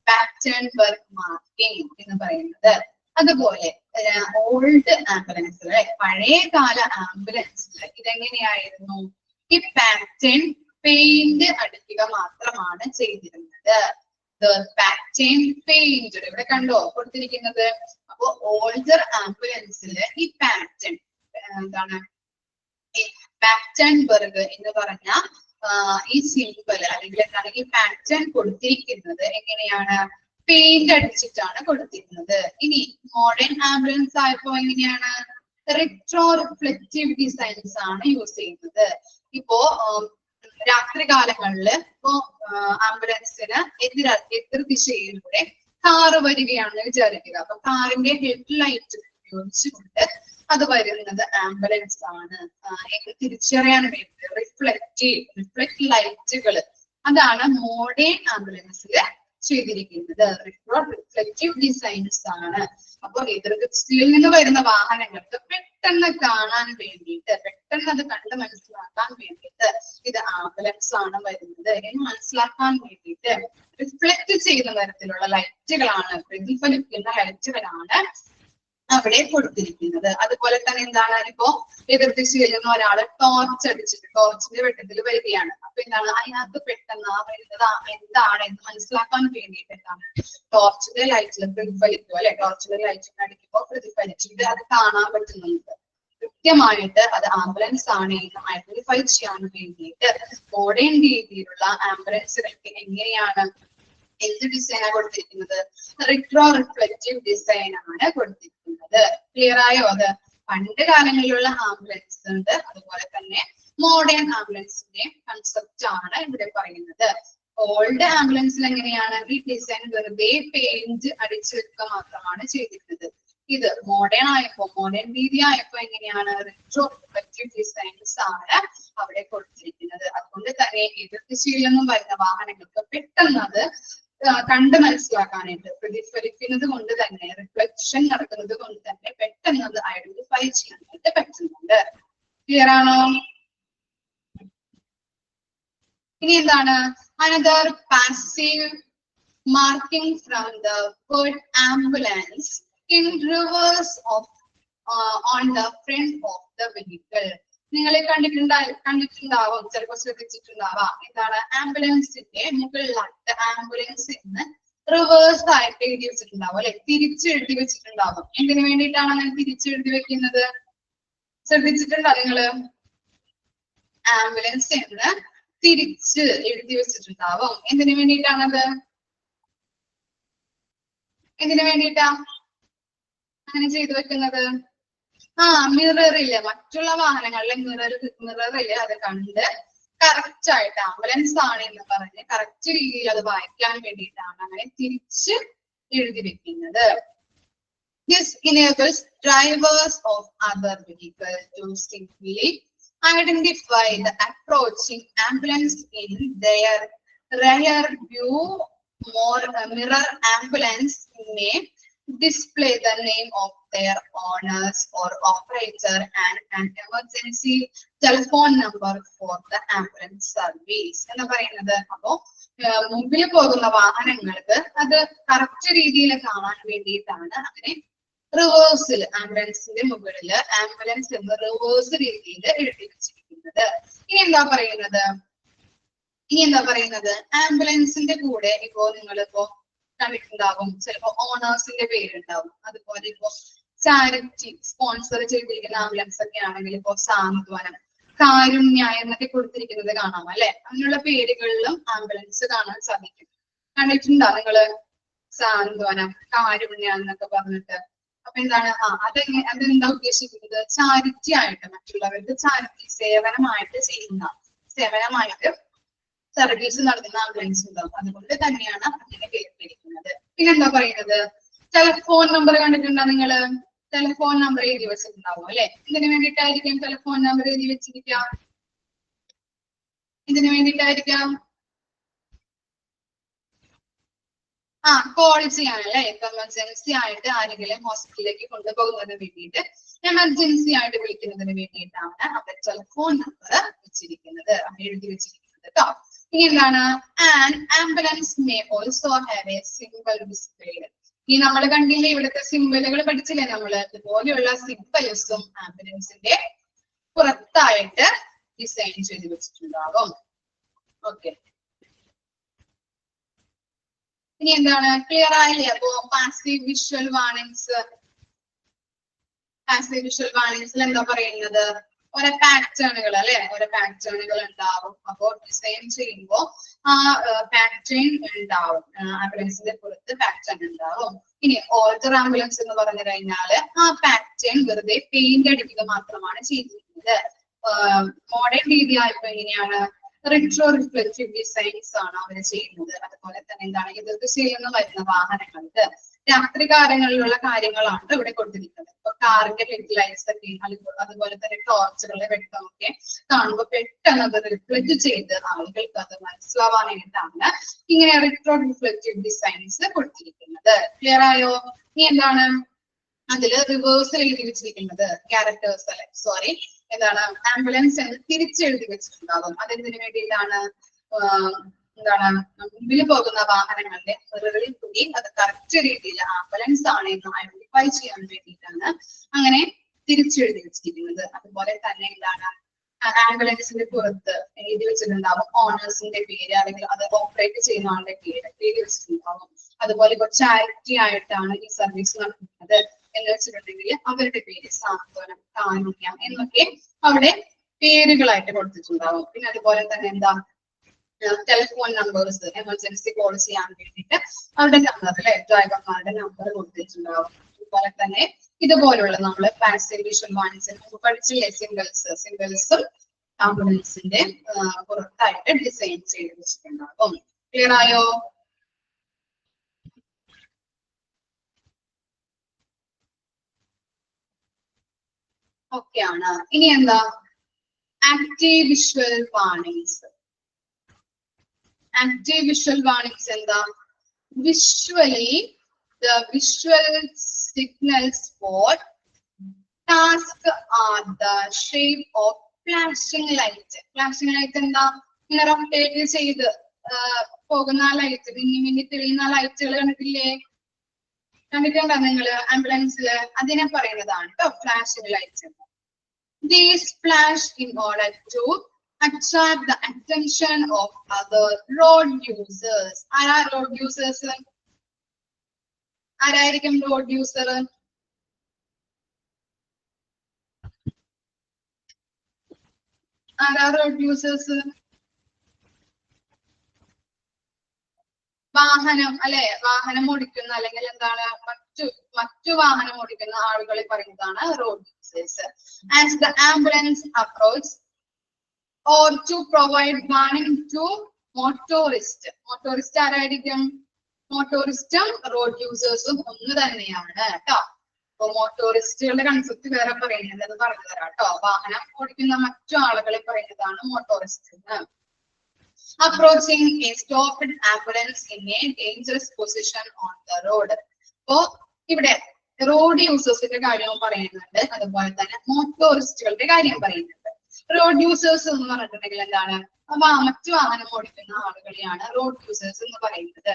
പാറ്റേൺ വർക്ക് മാർക്കിംഗ് എന്ന് പറയുന്നത്. അതുപോലെ ഓൾഡ് ആംബുലൻസിലെ പഴയ കാല ആംബുലൻസിൽ ഇതെങ്ങനെയായിരുന്നു? ഈ പാറ്റേൺ പെയിന്റ് അടിക്കുക മാത്രമാണ് ചെയ്തിരുന്നത്. പാറ്റേൺ പെയിന്റ് ഇവിടെ കണ്ടോ കൊടുത്തിരിക്കുന്നത്. അപ്പൊ ഓൾഡർ ആംബുലൻസിൽ ഈ പാറ്റേൺ എന്താണ്? ഈ പാറ്റേൺ വർഗ് എന്ന് പറഞ്ഞ ഈ സിംബൽ അല്ലെങ്കിൽ എന്താണ് ഈ പാറ്റേൺ കൊടുത്തിരിക്കുന്നത് എങ്ങനെയാണ്? പെയിന്റ് അടിച്ചിട്ടാണ് കൊടുത്തിരുന്നത്. ഇനി മോഡേൺ ആംബുലൻസ് ആയപ്പോ എങ്ങനെയാണ്? റിട്രോ റിഫ്ലക്റ്റീവ് ഡിസൈൻസ് ആണ് യൂസ് ചെയ്യുന്നത്. ഇപ്പോ രാത്രി കാലങ്ങളില് ഇപ്പോ ആംബുലൻസിന് എതിർ ദിശയിലൂടെ കാറ് വരികയാണെന്ന് വിചാരിക്കുക. അപ്പൊ കാറിന്റെ ഹെഡ് ലൈറ്റ് ഉപയോഗിച്ചുകൊണ്ട് അത് വരുന്നത് ആംബുലൻസ് ആണ്. തിരിച്ചറിയാൻ വേണ്ടി റിഫ്ലക്ട് ലൈറ്റുകൾ അതാണ് മോഡേൺ ആംബുലൻസില് ചെയ്തിരിക്കുന്നത്. റിഫ്ലക്റ്റീവ് ഡിസൈൻസ് ആണ്. അപ്പൊ എതിർദിശയിൽ നിന്ന് വരുന്ന വാഹനങ്ങൾക്ക് പെട്ടെന്ന് കാണാൻ വേണ്ടിയിട്ട്, പെട്ടെന്ന് അത് കണ്ട് മനസ്സിലാക്കാൻ വേണ്ടിയിട്ട് ഇത് ആംബുലൻസ് ആണ് വരുന്നത് എന്ന് മനസ്സിലാക്കാൻ വേണ്ടിയിട്ട് റിഫ്ലക്ട് ചെയ്യുന്ന തരത്തിലുള്ള ലൈറ്റുകളാണ്, പ്രതിഫലിക്കുന്ന ലൈറ്റുകളാണ് അവിടെ കൊടുത്തിരിക്കുന്നത്. അതുപോലെ തന്നെ എന്താണ്? ഇപ്പോ എതിർദിശയിൽ നിന്ന് ഒരാള് ടോർച്ച് അടിച്ചിട്ട് ടോർച്ചിന്റെ വെട്ടത്തിൽ വരികയാണ്. അപ്പൊ എന്താണ്? അതിനകത്ത് പെട്ടെന്ന് ആ വരുന്നത് എന്താണ് എന്ന് മനസ്സിലാക്കാൻ വേണ്ടിയിട്ട് എന്താണ്? ടോർച്ചിന്റെ ലൈറ്റിൽ പ്രതിഫലിക്കും അല്ലെ, ടോർച്ചിന്റെ ലൈറ്റിൽ അടിക്കുമ്പോൾ പ്രതിഫലിച്ചിട്ട് അത് കാണാൻ പറ്റുന്നുണ്ട്. കൃത്യമായിട്ട് അത് ആംബുലൻസ് ആണ് എന്ന് ഐഡന്റിഫൈ ചെയ്യാൻ വേണ്ടിയിട്ട് മോഡേൺ രീതിയിലുള്ള ആംബുലൻസുകൾക്ക് എങ്ങനെയാണ് എന്ത് ഡിസൈനാണ് കൊടുത്തിരിക്കുന്നത്? റിട്രോ റിഫ്ലക്റ്റീവ് ഡിസൈൻ ആണ് കൊടുത്തിരിക്കുന്നത്. ക്ലിയർ ആയോ? അത് പണ്ട് കാലങ്ങളിലുള്ള ആംബുലൻസ് ഉണ്ട്, അതുപോലെ തന്നെ മോഡേൺ ആംബുലൻസിന്റെ കൺസെപ്റ്റ് ആണ് ഇവിടെ പറയുന്നത്. ഓൾഡ് ആംബുലൻസിൽ എങ്ങനെയാണ്? ഈ ഡിസൈൻ വെറുതെ പെയിന്റ് അടിച്ചു വെക്കുക മാത്രമാണ് ചെയ്തിരുന്നത്. ഇത് മോഡേൺ രീതി ആയപ്പോ എങ്ങനെയാണ്? റിട്രോ റിഫ്ലക്റ്റീവ് ഡിസൈൻസ് ആണ് അവിടെ കൊടുത്തിരിക്കുന്നത്. അതുകൊണ്ട് തന്നെ എതിർദിശയിൽ നിന്നും വരുന്ന വാഹനങ്ങൾക്ക് പെട്ടെന്ന് അത് കണ്ട് മനസ്സിലാക്കാനായിട്ട്, പ്രതിഫലിക്കുന്നത് കൊണ്ട് തന്നെ, റിഫ്ലക്ഷൻ നടക്കുന്നത് കൊണ്ട് തന്നെ പെട്ടെന്ന് അത് ഐഡന്റിഫൈ ചെയ്യാനായിട്ട് പറ്റുന്നുണ്ട്. ക്ലിയർ ആണോ? ഇനി എന്താണ്? Another passive marking from the word ambulance in reverse of on the front of the vehicle. നിങ്ങളെ കണ്ടിട്ടുണ്ടാവും, ചിലപ്പോൾ ശ്രദ്ധിച്ചിട്ടുണ്ടാവാം. എന്താണ്? ആംബുലൻസിന്റെ മുകളിലായിട്ട് ആംബുലൻസ് എന്ന് റിവേഴ്സ് ആയിട്ട് എഴുതി വെച്ചിട്ടുണ്ടാവും അല്ലെ, തിരിച്ചു എഴുതി വെച്ചിട്ടുണ്ടാവും. എന്തിനു വേണ്ടിയിട്ടാണ് അങ്ങനെ തിരിച്ചു എഴുതി വെക്കുന്നത്? ശ്രദ്ധിച്ചിട്ടുണ്ടോ നിങ്ങള്? ആംബുലൻസ് എന്ന് തിരിച്ച് എഴുതി വെച്ചിട്ടുണ്ടാവും. എന്തിനു വേണ്ടിയിട്ടാണത്? എന്തിനു വേണ്ടിയിട്ടാ അങ്ങനെ ചെയ്തു വെക്കുന്നത്? മിററില്, മറ്റുള്ള വാഹനങ്ങളിലെ മിററില് അത് കണ്ട് കറക്റ്റ് ആയിട്ട് ആംബുലൻസ് ആണ് എന്ന് പറഞ്ഞ് കറക്റ്റ് രീതിയിൽ അത് വായിക്കാൻ വേണ്ടിയിട്ടാണ് അങ്ങനെ തിരിച്ച് എഴുതി വെക്കുന്നത്. This enables drivers of other vehicles to simply identify the approaching ambulance in their rear view. Mirror ambulance may display the name of their owners or operator and an emergency telephone number for the ambulance service. എന്ന് പറയുന്നത് അപ്പോ മുമ്പിൽ പോകുന്ന വാഹനങ്ങൾക്ക് അത് correct രീതിയിൽ കാണാൻ വേണ്ടിയിട്ടാണ് അങ്ങനെ റിവേഴ്സിൽ ആംബുലൻസിന്റെ മുകളില് ആംബുലൻസ് എന്ന് റിവേഴ്സ് രീതിയിൽ എഴുതി വെച്ചിരിക്കുന്നത്. ഇനി എന്താ പറയുന്നത്? ആംബുലൻസിന്റെ കൂടെ ഇപ്പോ നിങ്ങളിപ്പോ കണ്ടിട്ടുണ്ടാവും, ചിലപ്പോ ഓണേഴ്സിന്റെ പേരുണ്ടാവും. അതുപോലെ ഇപ്പോ ചാരിറ്റി സ്പോൺസർ ചെയ്തിരിക്കുന്ന ആംബുലൻസ് ഒക്കെ ആണെങ്കിൽ ഇപ്പോ സാന്ത്വനം, കാരുണ്യ എന്നൊക്കെ കൊടുത്തിരിക്കുന്നത് കാണാം അല്ലെ. അങ്ങനെയുള്ള പേരുകളിലും ആംബുലൻസ് കാണാൻ സാധിക്കും. കണ്ടിട്ടുണ്ടോ നിങ്ങള്? സാന്ത്വനം, കാരുണ്യ എന്നൊക്കെ പറഞ്ഞിട്ട്. അപ്പൊ എന്താണ്? അതെന്താ ഉദ്ദേശിക്കുന്നത്? ചാരിറ്റി ആയിട്ട്, മറ്റുള്ളവർക്ക് ചാരിറ്റി സേവനമായിട്ട് സർവീസ് നടത്തുന്ന ആംബുലൻസ് ഉണ്ടാവും. അതുകൊണ്ട് തന്നെയാണ് അങ്ങനെ പേരിട്ടിരിക്കുന്നത്. പിന്നെന്താ പറയുന്നത്? ടെലിഫോൺ നമ്പർ കണ്ടിട്ടുണ്ടോ നിങ്ങള്? ടെലിഫോൺ നമ്പർ എഴുതി വെച്ചിട്ടുണ്ടാവും അല്ലെ. ഇതിനു വേണ്ടിയിട്ടായിരിക്കും ടെലിഫോൺ നമ്പർ എഴുതി വെച്ചിരിക്കാം. കോൾ ചെയ്യാനല്ലേ, എമർജൻസി ആയിട്ട് ആരെങ്കിലും ഹോസ്പിറ്റലിലേക്ക് കൊണ്ടുപോകുന്നതിന് വേണ്ടിയിട്ട്, എമർജൻസി ആയിട്ട് വിളിക്കുന്നതിന് വേണ്ടിയിട്ടാണ് അവർ ടെലിഫോൺ നമ്പർ വെച്ചിരിക്കുന്നത്, എഴുതി വെച്ചിരിക്കുന്നത് കേട്ടോ. ഇനി എന്താണ്? And ambulance may also have A symbol displayed. ഈ നമ്മൾ കണ്ടില്ലേ ഇവിടുത്തെ സിംബലുകൾ പഠിച്ചില്ലേ നമ്മള്? ഇതുപോലെയുള്ള സിംബൽസും ആംബുലൻസിന്റെ പുറത്തായിട്ട് ഡിസൈൻ ചെയ്ത് വെച്ചിട്ടുണ്ടാകും. ഓക്കെ, ഇനി എന്താണ്? ക്ലിയർ ആയില്ലേ? അപ്പോ പാസീവ് വിഷ്വൽ വാർണിംഗ്സിൽ എന്താ പറയുന്നത്? ഓരോ പാറ്റേണുകൾ അല്ലെ, ഓരോ പാറ്റേണുകൾ ഉണ്ടാവും. അപ്പോ ഡിസൈൻ ചെയ്യുമ്പോൾ ആ പാറ്റേൺ ഉണ്ടാവും, ആംബുലൻസിന്റെ പുറത്ത് പാറ്റേൺ ഉണ്ടാവും. ഇനി ഓൾട്ടർ ആംബുലൻസ് എന്ന് പറഞ്ഞു കഴിഞ്ഞാല് ആ പാറ്റേൺ വെറുതെ പെയിന്റ് അടിക്കുക മാത്രമാണ് ചെയ്തിരിക്കുന്നത്. മോഡേൺ രീതി ആയപ്പോ എങ്ങനെയാണ്? റിട്രോ റിഫ്ലക്റ്റീവ് ഡിസൈൻസ് ആണ് അവർ ചെയ്യുന്നത്. അതുപോലെ തന്നെ എന്താണ്? എതിർദിശയിൽ നിന്ന് വരുന്ന വാഹനങ്ങൾക്ക് രാത്രികാലങ്ങളിലുള്ള കാര്യങ്ങളാണ് ഇവിടെ കൊടുത്തിരിക്കുന്നത്. ഇപ്പൊ കാറിന്റെ ഹെഡ് ലൈറ്റ്സ് ഒക്കെ, അതുപോലെ തന്നെ ടോർച്ചുകളുടെ വെട്ടമൊക്കെ കാണുമ്പോൾ പെട്ടെന്ന് അത് റിഫ്ലക്ട് ചെയ്ത് ആളുകൾക്ക് അത് മനസ്സിലാവാനായിട്ടാണ് ഇങ്ങനെ റിട്രോ റിഫ്ലക്റ്റീവ് ഡിസൈൻസ് കൊടുത്തിരിക്കുന്നത്. ക്ലിയർ ആയോ? ഇനി എന്താണ്? അതില് റിവേഴ്സിൽ എഴുതി വെച്ചിരിക്കുന്നത് ക്യാരക്ടേഴ്സ് അല്ലെ, സോറി, എന്താണ്? ആംബുലൻസ് എന്ന് തിരിച്ചെഴുതി വെച്ചിട്ടുണ്ടാകും. അതെന്തിനു വേണ്ടിയിട്ടാണ്? എന്താണ്? മുമ്പിൽ പോകുന്ന വാഹനങ്ങളുടെ മിററിൽ കൂടി അത് കറക്റ്റ് രീതിയിൽ ആംബുലൻസ് ആണ് എന്ന് ഐഡന്റിഫൈ ചെയ്യാൻ വേണ്ടിയിട്ടാണ് അങ്ങനെ തിരിച്ചെഴുതി വെച്ചിരിക്കുന്നത്. അതുപോലെ തന്നെ എന്താണ്? ആംബുലൻസിന്റെ പുറത്ത് എഴുതി വെച്ചിട്ടുണ്ടാവും ഓണേഴ്സിന്റെ പേര്, അല്ലെങ്കിൽ അത് ഓപ്പറേറ്റ് ചെയ്യുന്ന ആളുടെ പേര് എഴുതി വെച്ചിട്ടുണ്ടാവും. അതുപോലെ ഇപ്പൊ ചാരിറ്റി ആയിട്ടാണ് ഈ സർവീസ് നടത്തുന്നത് എന്ന് വെച്ചിട്ടുണ്ടെങ്കിൽ അവരുടെ പേര് സാന്ത്വനം, കാരുണ്യം എന്നൊക്കെ അവിടെ പേരുകളായിട്ട് കൊടുത്തിട്ടുണ്ടാവും. പിന്നെ അതുപോലെ തന്നെ എന്താ? ടെലിഫോൺ നമ്പേഴ്സ്, എമർജൻസി കോൾ ചെയ്യാൻ വേണ്ടിയിട്ട് അവരുടെ നമ്പർ അല്ലെ, ഡ്രൈവർമാരുടെ നമ്പർ കൊടുത്തിട്ടുണ്ടാവും. അതുപോലെ തന്നെ ഇതുപോലുള്ള നമ്മള് പാസീവ് വിഷ്വൽ വാർണിംഗ്സ് പഠിച്ചില്ലേ? സിംബൽസും ആംബുലൻസിന്റെ പുറത്തായിട്ട് ഡിസൈൻ ചെയ്ത് വെച്ചിട്ടുണ്ടാവും. ക്ലിയർ ആയോ? ഓക്കെ ആണ്. ഇനി എന്താ? Active visual warnings. Active visual warnings എന്താ? Visually the visual signals for task are the shape of flashing light. Flashing light എന്താ? ഇങ്ങനെ റൊട്ടേറ്റ് ചെയ്ത് പോകുന്ന ലൈറ്റ്, മിന്നി തെളിയുന്ന ലൈറ്റുകൾ കണ്ടിട്ടില്ലേ? കണ്ടിട്ടുണ്ടോ നിങ്ങള് ആംബുലൻസില്? അതിനെ പറയുന്നതാണ് കേട്ടോ flashing lights. These flash in order to attract the attention of other road users. ആരാ road users? ആരായിരിക്കും റോഡ് യൂസർ? ആരാ റോഡ് യൂസേഴ്സ്? വാഹനം അല്ലെ, വാഹനം ഓടിക്കുന്ന അല്ലെങ്കിൽ എന്താണ് മറ്റു വാഹനം ഓടിക്കുന്ന ആളുകളെ പറയുന്നതാണ് road users. As the ambulance approach or to provide warning to motorist. മോട്ടോറിസ്റ്റ് ആരായിരിക്കും? മോട്ടോറിസ്റ്റും റോഡ് യൂസേഴ്സും ഒന്ന് തന്നെയാണ് കേട്ടോ. അപ്പൊ മോട്ടോറിസ്റ്റുകളുടെ കൺസെപ്റ്റ് വേറെ പറയുന്നത് അത് പറഞ്ഞു തരാം കേട്ടോ. വാഹനം ഓടിക്കുന്ന മറ്റു ആളുകളെ പറയുന്നതാണ് മോട്ടോറിസ്റ്റ്. Approaching a stopped ambulance in a dangerous position on the road. അപ്പോ ഇവിടെ റോഡ് യൂസേഴ്സിന്റെ കാര്യവും പറയുന്നുണ്ട്, അതുപോലെ തന്നെ മോട്ടോറിസ്റ്റുകളുടെ കാര്യം പറയുന്നുണ്ട്. റോഡ് യൂസേഴ്സ് എന്ന് പറഞ്ഞിട്ടുണ്ടെങ്കിൽ എന്താണ്? മറ്റു വാഹനം ഓടിക്കുന്ന ആളുകളെയാണ് റോഡ് യൂസേഴ്സ് എന്ന് പറയുന്നത്.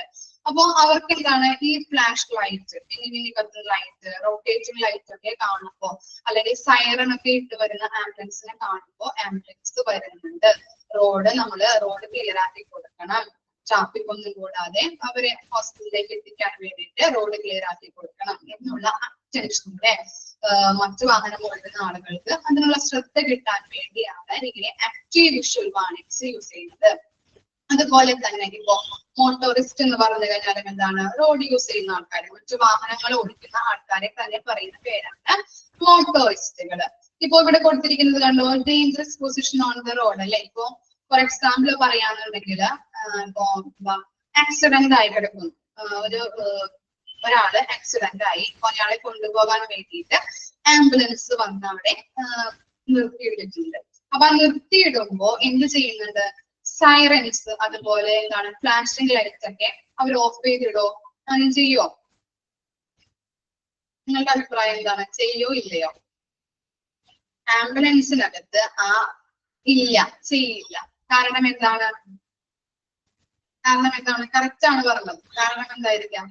അപ്പോ അവർക്ക് എന്താണ് ഈ ഫ്ലാഷ് ലൈറ്റ്, മിനി കത്തുന്ന ലൈറ്റ്, റൊട്ടേറ്റിംഗ് ലൈറ്റ് ഒക്കെ കാണുമ്പോ അല്ലെങ്കിൽ സൈറൺ ഒക്കെ ഇട്ട് വരുന്ന ആംബുലൻസിനെ കാണുമ്പോ ആംബുലൻസ് വരുന്നുണ്ട്, റോഡ് ക്ലിയർ ആക്കി കൊടുക്കണം, ട്രാഫിക് ഒന്നും കൂടാതെ അവരെ ഹോസ്പിറ്റലിലേക്ക് എത്തിക്കാൻ വേണ്ടിയിട്ട് റോഡ് ക്ലിയർ ആക്കി കൊടുക്കണം എന്നുള്ള അറ്റൻഷനോടെ മറ്റു വാഹനം ഓടുന്ന ആളുകൾക്ക് അതിനുള്ള ശ്രദ്ധ കിട്ടാൻ വേണ്ടിയാണ് ഇങ്ങനെ ആക്റ്റീവ് വിഷ്വൽ വാർണിംഗ്സ് യൂസ് ചെയ്യുന്നത്. അതുപോലെ തന്നെ ഇപ്പോ മോട്ടോറിസ്റ്റ് എന്ന് പറഞ്ഞു കഴിഞ്ഞാൽ എന്താണ്? റോഡ് യൂസ് ചെയ്യുന്ന ആൾക്കാർ, മറ്റു വാഹനങ്ങൾ ഓടിക്കുന്ന ആൾക്കാരെ തന്നെ പറയുന്ന പേരാണ് മോട്ടോറിസ്റ്റുകൾ. ഇപ്പൊ ഇവിടെ കൊടുത്തിരിക്കുന്നത് കണ്ടോ, dangerous position on the road അല്ലെ. ഇപ്പൊ ഫോർ എക്സാമ്പിൾ പറയാന്നുണ്ടെങ്കിൽ ഇപ്പൊ ആക്സിഡന്റ് ആയി കിടക്കുന്നു, ഒരാള് ആക്സിഡന്റ് ആയി, ഒരാളെ കൊണ്ടുപോകാൻ വേണ്ടിയിട്ട് ആംബുലൻസ് വന്ന് അവിടെ നിർത്തിയിട്ടിട്ടുണ്ട്. അപ്പൊ ആ നിർത്തിയിടുമ്പോ എന്ത് ചെയ്യുന്നുണ്ട്? സൈറൻസ് അതുപോലെ എന്താണ് ഫ്ലാഷിംഗ് ലൈറ്റ്സ് ഒക്കെ അവർ ഓഫ് ചെയ്തിടോ? അങ്ങനെ ചെയ്യോ? നിങ്ങളുടെ അഭിപ്രായം എന്താണ്? ചെയ്യോ ഇല്ലയോ? ആംബുലൻസിനകത്ത് ഇല്ല, ചെയ്യില്ല. കാരണം എന്താണ്? കറക്റ്റ് ആണ് പറഞ്ഞത്. കാരണം എന്തായിരിക്കാം?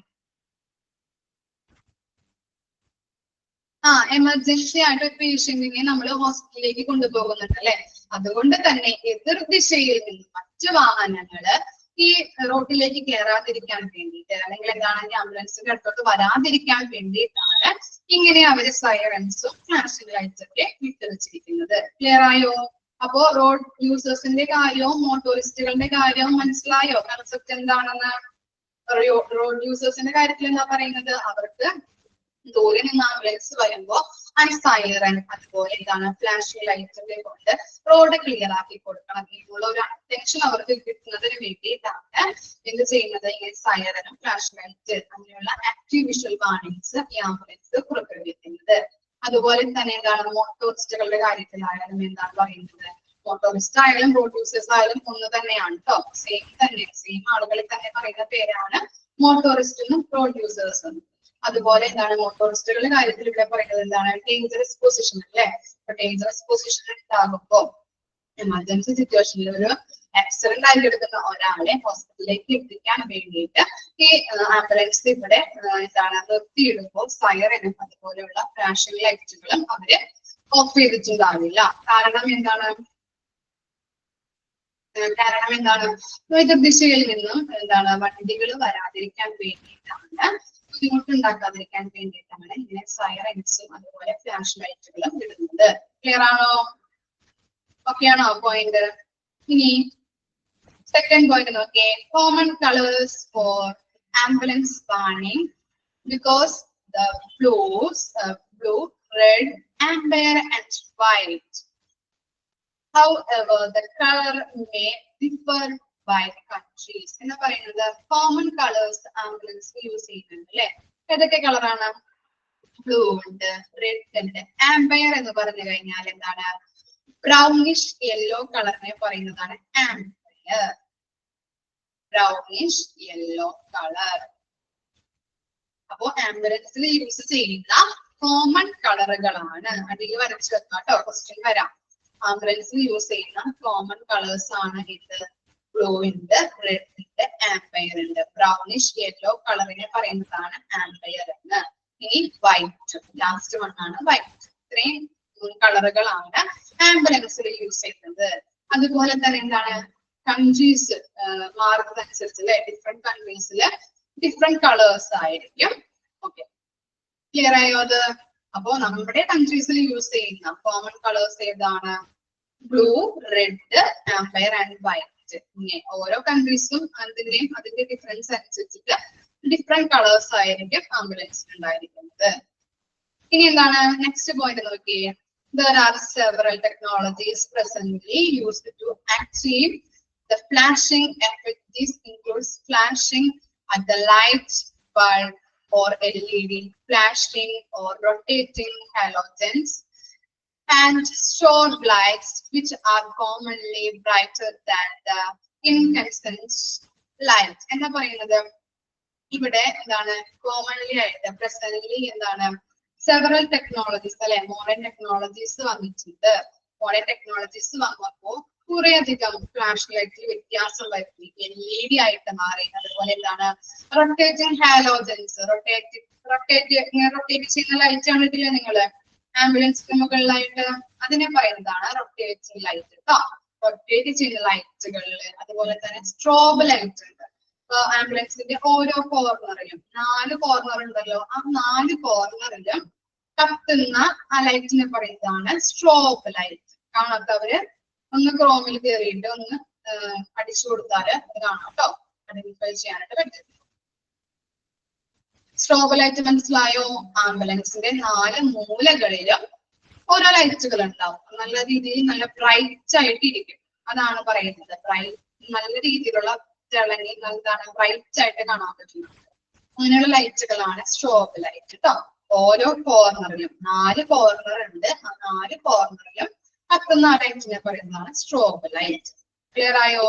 എമർജൻസി ആയിട്ട് ഒരു പേഷ്യന്റിനെ നമ്മൾ ഹോസ്പിറ്റലിലേക്ക് കൊണ്ടുപോകുന്നുണ്ട് അല്ലെ. അതുകൊണ്ട് തന്നെ എതിർ ദിശയിൽ നിന്ന് മറ്റു വാഹനങ്ങള് ഈ റോഡിലേക്ക് കയറാതിരിക്കാൻ വേണ്ടിയിട്ട് അല്ലെങ്കിൽ എന്താണ് ആംബുലൻസിന്റെ അടുത്തോട്ട് വരാതിരിക്കാൻ വേണ്ടിയിട്ടാണ് ഇങ്ങനെ അവര് സൈറൻസും ഫ്ലാഷിംഗ് ലൈറ്റ്സ് ഒക്കെ വിട്ടുവെച്ചിരിക്കുന്നത്. ക്ലിയർ ആയോ? അപ്പോ റോഡ് യൂസേഴ്സിന്റെ കാര്യവും മോട്ടോറിസ്റ്റുകളുടെ കാര്യവും മനസ്സിലായോ? കൺസെപ്റ്റ് എന്താണെന്ന്? റോഡ് യൂസേഴ്സിന്റെ കാര്യത്തിൽ എന്താ പറയുന്നത്? അവർക്ക് ദൂരെ നിന്ന് ആംബുലൻസ് വരുമ്പോ ആ സൈറൻ അതുപോലെ എന്താണ് ഫ്ലാഷിംഗ് ലൈറ്റ്സ് ഒക്കെ കൊണ്ട് റോഡ് ക്ലിയർ ആക്കി കൊടുക്കണം എന്നുള്ള ഒരു അറ്റൻഷൻ അവർക്ക് കിട്ടുന്നതിന് വേണ്ടിയിട്ടാണ് എന്ത് ചെയ്യുന്നത്? ഈ സൈറനും ഫ്ലാഷ് ലൈറ്റ് അങ്ങനെയുള്ള ആക്റ്റീവ് വിഷ്വൽ വാർണിംഗ്സ് ഈ ആംബുലൻസ് പുറപ്പെടുവിക്കുന്നത്. അതുപോലെ തന്നെ എന്താണ് മോട്ടോറിസ്റ്റുകളുടെ കാര്യത്തിലായാലും എന്താണ് പറയുന്നത്? മോട്ടോറിസ്റ്റ് ആയാലും റോഡ് യൂസേഴ്സ് ആയാലും ഒന്ന് തന്നെയാണ് കേട്ടോ. സെയിം ആളുകളിൽ തന്നെ പറയുന്ന പേരാണ് മോട്ടോറിസ്റ്റും റോഡ് യൂസേഴ്സും. അതുപോലെ എന്താണ് മോട്ടോറിസ്റ്റുകളുടെ കാര്യത്തിൽ ഇവിടെ പറയുന്നത് എന്താണ്? ഡേഞ്ചറസ് പൊസിഷൻ അല്ലെ. അപ്പൊ ഡേഞ്ചറസ് പൊസിഷൻ ഉണ്ടാകുമ്പോ എമർജൻസി സിറ്റുവേഷനിൽ ഒരു ആക്സിഡന്റ് ആയി എടുക്കുന്ന ഒരാളെ ഹോസ്പിറ്റലിലേക്ക് എത്തിക്കാൻ വേണ്ടിയിട്ട് ഈ ആംബുലൻസ് ഇവിടെ എന്താണ് നിർത്തിയിടുമ്പോൾ സൈറനും അതുപോലെയുള്ള ഫ്ലാഷിംഗ് ലൈറ്റുകളും അവര് ഓഫ് ചെയ്തിട്ടുണ്ടാവില്ല. കാരണം എന്താണ്? എതിർദിശയിൽ നിന്നും എന്താണ് വണ്ടികൾ വരാതിരിക്കാൻ വേണ്ടിയിട്ടാണ്, ബുദ്ധിമുട്ടുണ്ടാക്കാതിരിക്കാൻ വേണ്ടിയിട്ടാണ് ഇങ്ങനെ സൈറൻസും അതുപോലെ ഫ്ലാഷ് ലൈറ്റുകളും ഇടുന്നത്. ക്ലിയർ ആണോ? ഓക്കെ ആണോ പോയിന്റ്? ഇനി സെക്കൻഡ് പോയിന്റ് നോക്കിയേ. Common colours for ambulance warning because the blues, blue, red, amber and white. However, the color may differ by countries. എന്ന് പറയുന്നത് കോമൺ കളേഴ്സ് ആംബുലൻസ് യൂസ് ചെയ്യുന്നുണ്ട് അല്ലെ. ഏതൊക്കെ കളറാണ്? ബ്ലൂ ഉണ്ട്, റെഡ് ഉണ്ട്. ആംബയർ എന്ന് പറഞ്ഞു കഴിഞ്ഞാൽ എന്താണ്? ബ്രൗണിഷ് യെല്ലോ കളറിനെ പറയുന്നതാണ് ആംബയർ. Brownish yellow colour. അപ്പോ ആംബുലൻസിൽ യൂസ് ചെയ്യുന്ന കോമൺ കളറുകളാണ്. അടിയിൽ വരച്ചു വെക്കാം കേട്ടോ, ക്വസ്റ്റ്യൻ വരാം. ആംബുലൻസിൽ യൂസ് ചെയ്യുന്ന കോമൺ കളേഴ്സ് ആണ് ഇത്. ബ്ലൂ ഉണ്ട്, റെഡ് ഉണ്ട്, ആംബയർ ഉണ്ട്. ബ്രൗണിഷ് യെല്ലോ കളറിനെ പറയുന്നതാണ് ആംബയർ എന്ന്. ഇനി വൈറ്റ്, ലാസ്റ്റ് വണ്ണാണ് വൈറ്റ്. ഇത്രയും കളറുകളാണ് ആംബുലൻസിൽ യൂസ് ചെയ്യുന്നത്. അതുപോലെ തന്നെ എന്താണ്? കൺട്രീസ് മാറുന്നതനുസരിച്ച് അല്ലെ, ഡിഫറെന്റ് കൺട്രീസില് ഡിഫറെന്റ് കളേഴ്സ് ആയിരിക്കും. ഓക്കെ, ക്ലിയർ ആയോ അത്? അപ്പോ നമ്മുടെ കൺട്രീസിൽ യൂസ് ചെയ്യുന്ന കോമൺ കളേഴ്സ് ഏതാണ്? Blue, red, ampere and white. ഇങ്ങനെ ഓരോ കൺട്രീസും അതിന്റെ ഡിഫറൻസ് അനുസരിച്ചിട്ട് ഡിഫറെന്റ് കളേഴ്സ് ആയിരിക്കും ആംബുലൻസിൽ ഉണ്ടായിരിക്കുന്നത്. ഇനി എന്താണ് നെക്സ്റ്റ് പോയിന്റ് നോക്കിയേ. There are several technologies presently used to achieve the flashing effect. This includes flashing at the light bulb or LED, flashing or rotating halogens, and strobe lights, which are commonly brighter than the incandescent light. എന്താ പറയുന്നത് ഇവിടെ എന്താണ് commonly ആയിട്ട് presently എന്താണ് several technologies അല്ലെ, modern technologies വന്നിട്ടുണ്ട്. Modern technologies വന്നപ്പോ കുറെ അധികം ഫ്ലാഷ് ലൈറ്റിൽ വ്യത്യാസം വരുത്തി, LED ആയിട്ട് മാറി. അതുപോലെ എന്താണ് റൊട്ടേറ്റിംഗ് ഹാലോജൻസ്, റൊട്ടേറ്റ് ചെയ്യുന്ന ലൈറ്റ് ആണിട്ടില്ല നിങ്ങള് ആംബുലൻസിന് മുകളിലായിട്ട്, അതിനെ പറയുന്നതാണ് റൊട്ടേറ്റിംഗ് ലൈറ്റ് കേട്ടോ. റൊട്ടേറ്റ് ചെയ്യുന്ന ലൈറ്റുകളില് അതുപോലെ തന്നെ സ്ട്രോബ് ലൈറ്റ് ഉണ്ട്. ആംബുലൻസിന്റെ ഓരോ കോർണറിലും 4 കോർണർ ഉണ്ടല്ലോ, ആ 4 കോർണറിലും കത്തുന്ന ആ ലൈറ്റിനെ പറയുന്നതാണ് സ്ട്രോബ് ലൈറ്റ്. കാണാത്തവര് ഒന്ന് ക്രോമിൽ കയറിയിട്ട് ഒന്ന് അടിച്ചു കൊടുത്താല് അത് കാണാം കേട്ടോ, ഐഡന്റിഫൈ ചെയ്യാനായിട്ട് പറ്റും. സ്ട്രോബ് ലൈറ്റ് മനസ്സിലായോ? ആംബുലൻസിന്റെ 4 മൂലകളിലും ഓരോ ലൈറ്റുകൾ ഉണ്ടാവും. നല്ല രീതിയിൽ നല്ല ബ്രൈറ്റ് ആയിട്ട് ഇരിക്കും, അതാണ് പറയുന്നത്. നല്ല രീതിയിലുള്ള തിളങ്ങി എന്താണ് ബ്രൈറ്റ് ആയിട്ട് കാണാൻ പറ്റുന്നത്. അങ്ങനെയുള്ള ലൈറ്റുകളാണ് സ്ട്രോബ് ലൈറ്റ് കേട്ടോ. ഓരോ കോർണറിലും 4 കോർണർ ഉണ്ട്, ആ 4 കോർണറിലും കത്തുന്ന ലൈറ്റിനെ പറയുന്നതാണ് സ്ട്രോബ് ലൈറ്റ്. ക്ലിയർ ആയോ?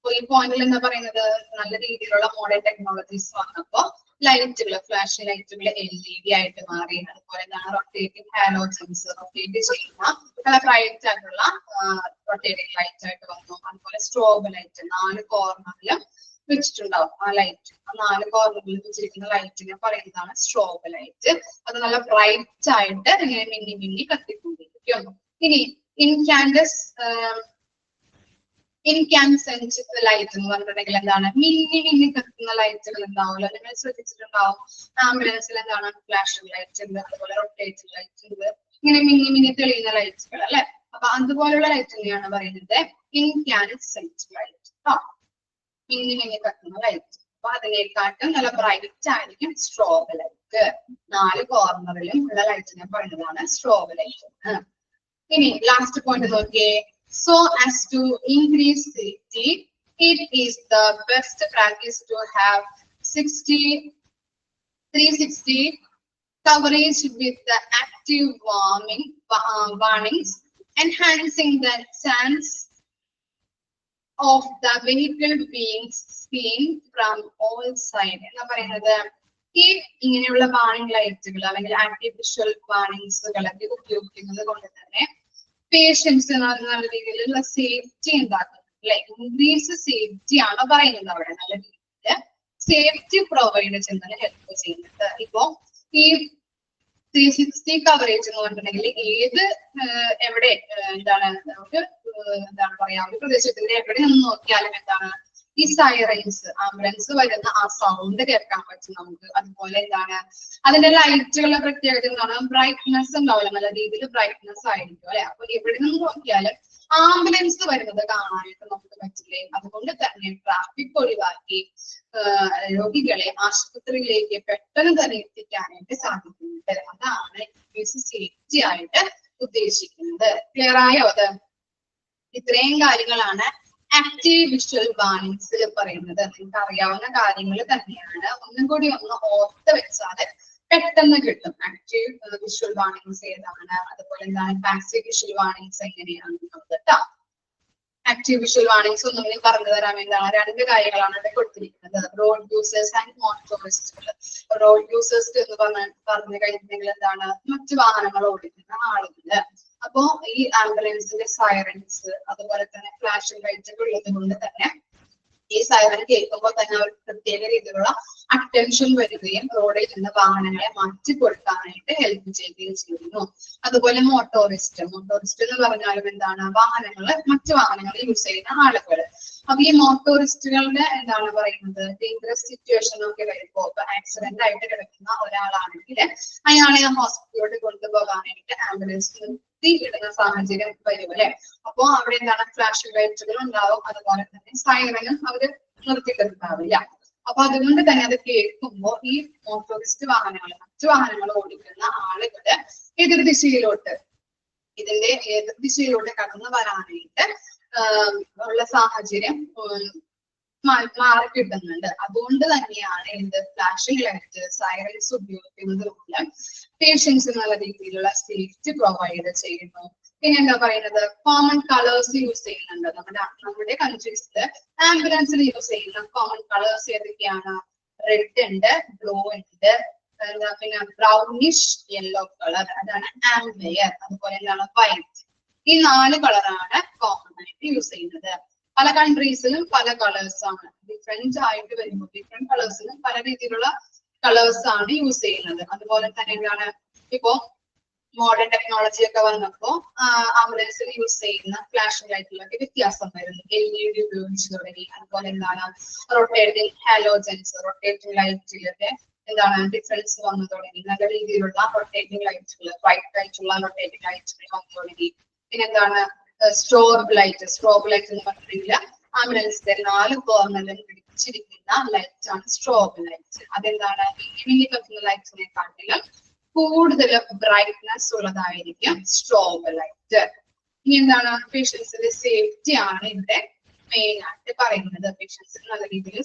ഈ പോയിന്റിൽ എന്താ പറയുന്നത്, നല്ല രീതിയിലുള്ള മോഡേൺ ടെക്നോളജീസ് വന്നപ്പോ ലൈറ്റുകൾ, ഫ്ലാഷ് ലൈറ്റുകൾ LED ആയിട്ട് മാറി. അതുപോലെ എന്താണ് റൊട്ടേറ്റിംഗ് ഹാലോജൻസ്, റൊട്ടേറ്റ് ചെയ്യുന്ന നല്ല ബ്രൈറ്റ് ആയിട്ടുള്ള റൊട്ടേറ്റിംഗ് ലൈറ്റ് ആയിട്ട് വന്നു. അതുപോലെ സ്ട്രോബ് ലൈറ്റ് 4 കോർണറിലും വെച്ചിട്ടുണ്ടാവും ആ ലൈറ്റ്. ആ 4 കോർണറിൽ വെച്ചിരിക്കുന്ന ലൈറ്റിനെ പറയുന്നതാണ് സ്ട്രോബ് ലൈറ്റ്. അത് നല്ല ബ്രൈറ്റ് ആയിട്ട് ഇങ്ങനെ മിന്നി മിന്നി കത്തിക്കൊണ്ടിരിക്കും. ഇനി ഇൻകാൻസെന്റ് ലൈറ്റ് എന്ന് പറഞ്ഞിട്ടുണ്ടെങ്കിൽ എന്താണ്, മിന്നി മിന്നി കത്തുന്ന ലൈറ്റുകൾ ഉണ്ടാവുമല്ലോ, നിങ്ങൾ ശ്രദ്ധിച്ചിട്ടുണ്ടാവും. ആംബുലൻസിൽ എന്താണ് ഫ്ലാഷ് ലൈറ്റ് ഉണ്ട്, അതുപോലെ റൊട്ടേറ്റിംഗ് ലൈറ്റ് ഉണ്ട്, ഇങ്ങനെ മിന്നി മിന്നി തെളിയുന്ന ലൈറ്റുകൾ അല്ലെ. അപ്പൊ അതുപോലുള്ള ലൈറ്റിനെയാണ് പറയുന്നത് ഇൻകാൻസെന്റ് ലൈറ്റ്. മിന്നി മിന്നി കത്തുന്ന ലൈറ്റ്. അപ്പൊ അതിനെക്കാട്ടും നല്ല ബ്രൈറ്റ് ആയിരിക്കും സ്ട്രോബ് ലൈറ്റ്. 4 കോർണറിലും ഉള്ള ലൈറ്റിനെ പറയുന്നതാണ് സ്ട്രോബ് ലൈറ്റ്. ഇനി ലാസ്റ്റ് പോയിന്റ് നോക്കിയേ. So as to increase safety, it is the best practice to have 360 coverage with the active warnings, enhancing the chance of the vehicle being seen from all sides. എന്താ പറയുന്നത്, ഈ ഇങ്ങനെയുള്ള warning ലൈറ്റുകൾ അല്ലെങ്കിൽ artificial വാർണിംഗ്സുകളൊക്കെ ഉപയോഗിക്കുന്നത് കൊണ്ട് തന്നെ പേഷ്യൻസ് നല്ല രീതിയിലുള്ള സേഫ്റ്റി ഉണ്ടാക്കുന്നത് അല്ലെ. ഇൻക്രീസ് സേഫ്റ്റി ആണ് പറയുന്നത് അവിടെ. നല്ല രീതിയിൽ സേഫ്റ്റി പ്രൊവൈഡ് ചെയ്യുന്നതിന് ഹെൽപ്പ് ചെയ്യുന്നുണ്ട്. ഇപ്പോ ഈ 360 കവറേജ് എന്ന് പറഞ്ഞിട്ടുണ്ടെങ്കിൽ എവിടെ എന്താണ് നമുക്ക് എന്താണ് പറയാ, ഒരു പ്രദേശത്തിന്റെ എവിടെ നിന്ന് നോക്കിയാലും എന്താണ് ഈ സൈറൻസ്, ആംബുലൻസ് വരുന്ന ആ സൗണ്ട് കേൾക്കാൻ പറ്റും നമുക്ക്. അതുപോലെ എന്താണ് അതിന്റെ ലൈറ്റുകളുടെ പ്രത്യേകത എന്താണ്, ബ്രൈറ്റ്നെസ് ഉണ്ടാവില്ല, നല്ല രീതിയിൽ ബ്രൈറ്റ്നെസ് ആയിരിക്കും അല്ലെ. അപ്പൊ എവിടെ നിന്ന് നോക്കിയാലും ആംബുലൻസ് വരുന്നത് കാണാനായിട്ട് നമുക്ക് പറ്റില്ലേ. അതുകൊണ്ട് തന്നെ ട്രാഫിക് ഒഴിവാക്കി രോഗികളെ ആശുപത്രിയിലേക്ക് പെട്ടെന്ന് തന്നെ എത്തിക്കാനായിട്ട് സാധിക്കുന്നുണ്ട്. അതാണ് സേഫ്റ്റി ആയിട്ട് ഉദ്ദേശിക്കുന്നത്. ക്ലിയർ ആയോ? അത് ഇത്രയും കാര്യങ്ങളാണ് ആക്റ്റീവ് വിഷ്വൽ വാർണിംഗ്സ് പറയുന്നത്. നിങ്ങൾക്ക് അറിയാവുന്ന കാര്യങ്ങൾ തന്നെയാണ്. ഒന്നും കൂടി ഒന്ന് ഓർത്ത് വെച്ചാൽ പെട്ടെന്ന് കിട്ടും. ആക്റ്റീവ് വിഷ്വൽ വാർണിംഗ്സ് ഏതാണ്, അതുപോലെ എന്താണ് പാസീവ് വിഷ്വൽ വാർണിംഗ്സ് എങ്ങനെയാണ് കേട്ടോ. ആക്റ്റീവ് വിഷ്വൽ വാർണിംഗ്സ് ഒന്നും കൂടി പറഞ്ഞു തരാൻ വേണ്ടിയാണ് 2 കാര്യങ്ങളാണ് ഇവിടെ കൊടുത്തിരിക്കുന്നത്. റോഡ് യൂസേഴ്സ് ആൻഡ് മോട്ടോറിസ്റ്റുകൾ. റോഡ് യൂസേഴ്സ് എന്ന് പറഞ്ഞു കഴിഞ്ഞിട്ടുണ്ടെങ്കിൽ എന്താണ്, മറ്റു വാഹനങ്ങൾ ഓടിക്കുന്ന ആളുകള്. അപ്പോ ഈ ആംബുലൻസിന്റെ സൈറൻസ് അതുപോലെ തന്നെ ഫ്ലാഷിംഗ് ലൈറ്റ് ഒക്കെ ഉള്ളത് കൊണ്ട് തന്നെ ഈ സൈറൻ കേൾക്കുമ്പോൾ തന്നെ അവർ പ്രത്യേക രീതിയിലുള്ള അറ്റൻഷൻ വരികയും റോഡിൽ നിന്ന് വാഹനങ്ങളെ മാറ്റി കൊടുക്കാനായിട്ട് ഹെൽപ്പ് ചെയ്യുകയും ചെയ്യുന്നു. അതുപോലെ മോട്ടോറിസ്റ്റ് എന്ന് പറഞ്ഞാലും എന്താണ്, മറ്റു വാഹനങ്ങൾ യൂസ് ചെയ്യുന്ന ആളുകൾ. അപ്പൊ ഈ മോട്ടോറിസ്റ്റുകളുടെ എന്താണ് പറയുന്നത്, ഡേഞ്ചറസ് സിറ്റുവേഷൻ ഒക്കെ വരുമ്പോ ഇപ്പൊ ആക്സിഡന്റ് ആയിട്ട് കിടക്കുന്ന ഒരാളാണെങ്കിൽ അയാളെ ഹോസ്പിറ്റലിലോട്ട് കൊണ്ടുപോകാനായിട്ട് ആംബുലൻസിന് ഇടുന്ന സാഹചര്യം വരും അല്ലെ. അപ്പൊ അവിടെ എന്താണ് ഫ്ലാഷ് ലൈറ്റുകൾ ഉണ്ടാവും, അതുപോലെ തന്നെ സൈറനും അവര് നിർത്തിയിട്ടുണ്ടാവില്ല. അപ്പൊ അതുകൊണ്ട് തന്നെ അത് കേൾക്കുമ്പോൾ ഈ മോട്ടോറിസ്റ്റ് വാഹനങ്ങൾ, മറ്റു വാഹനങ്ങൾ ഓടിക്കുന്ന ആളുകള് എതിർദിശയിലോട്ട്, ഇതിന്റെ എതിർദിശയിലൂടെ കടന്നു വരാനായിട്ട് ഉള്ള സാഹചര്യം മാറി കിട്ടുന്നുണ്ട്. അതുകൊണ്ട് തന്നെയാണ് എന്ത് ഫ്ലാഷിംഗ് ലൈറ്റ്, സൈറൻസ് ഉപയോഗിക്കുന്നത് മൂലം പേഷ്യൻസ് നല്ല രീതിയിലുള്ള സേഫ്റ്റി പ്രൊവൈഡ് ചെയ്യുന്നു. പിന്നെ എന്താ പറയുന്നത്, കോമൺ കളേഴ്സ് യൂസ് ചെയ്യുന്നുണ്ട്. നമ്മുടെ കൺട്രീസില് ആംബുലൻസിൽ യൂസ് ചെയ്യുന്ന കോമൺ കളേഴ്സ് ഏതൊക്കെയാണ്? റെഡ് ഉണ്ട്, ബ്ലൂ ഉണ്ട്, പിന്നെ ബ്രൗണിഷ് യെല്ലോ കളർ, അതാണ് ആംബിയർ. അതുപോലെ എന്താണ് വൈറ്റ്. ഈ 4 കളറാണ് കോമൺ ആയിട്ട് യൂസ് ചെയ്യുന്നത്. പല കൺട്രീസിലും പല കളേഴ്സ് ആണ്. ഡിഫറെന്റ് ആയിട്ട് വരുമ്പോൾ ഡിഫറെന്റ് കളേഴ്സിലും പല രീതിയിലുള്ള കളേഴ്സ് ആണ് യൂസ് ചെയ്യുന്നത്. അതുപോലെ തന്നെ എന്താണ്, ഇപ്പോ മോഡേൺ ടെക്നോളജി ഒക്കെ വന്നപ്പോ ആംബുലൻസിൽ യൂസ് ചെയ്യുന്ന ഫ്ലാഷിംഗ് ലൈറ്റിലൊക്കെ വ്യത്യാസം വരുന്നു. LED ഉപയോഗിച്ച് തുടങ്ങി. അതുപോലെ എന്താണ്, റൊട്ടേറ്റിംഗ് ഹാലോജൻസ്, റൊട്ടേറ്റിംഗ് ലൈറ്റിലൊക്കെ എന്താണ് ഡിഫറൻസ് വന്നു തുടങ്ങി. നല്ല രീതിയിലുള്ള റൊട്ടേറ്റിംഗ് ലൈറ്റുകൾ, വൈറ്റ് ആയിട്ടുള്ള റൊട്ടേറ്റിംഗ് ലൈറ്റുകൾ വന്നു തുടങ്ങി. പിന്നെ എന്താണ്, സ്ട്രോബ് ലൈറ്റ് എന്ന് പറഞ്ഞിട്ടില്ല, ആംബുലൻസിന്റെ 4 കോർണറിലും പിടിച്ചിരിക്കുന്ന ലൈറ്റ് ആണ് സ്ട്രോബ് ലൈറ്റ്. അതെന്താണ്, മിന്നി കത്തുന്ന ലൈറ്റിനെക്കാട്ടിലും കൂടുതൽ ബ്രൈറ്റ്നെസ് ഉള്ളതായിരിക്കും സ്ട്രോബ് ലൈറ്റ്. ഇനി എന്താണ്, പേഷ്യൻസിന്റെ സേഫ്റ്റി ആണ് ഇവിടെ മെയിൻ ആയിട്ട് പറയുന്നത്. പേഷ്യൻസിന് നല്ല രീതിയിൽ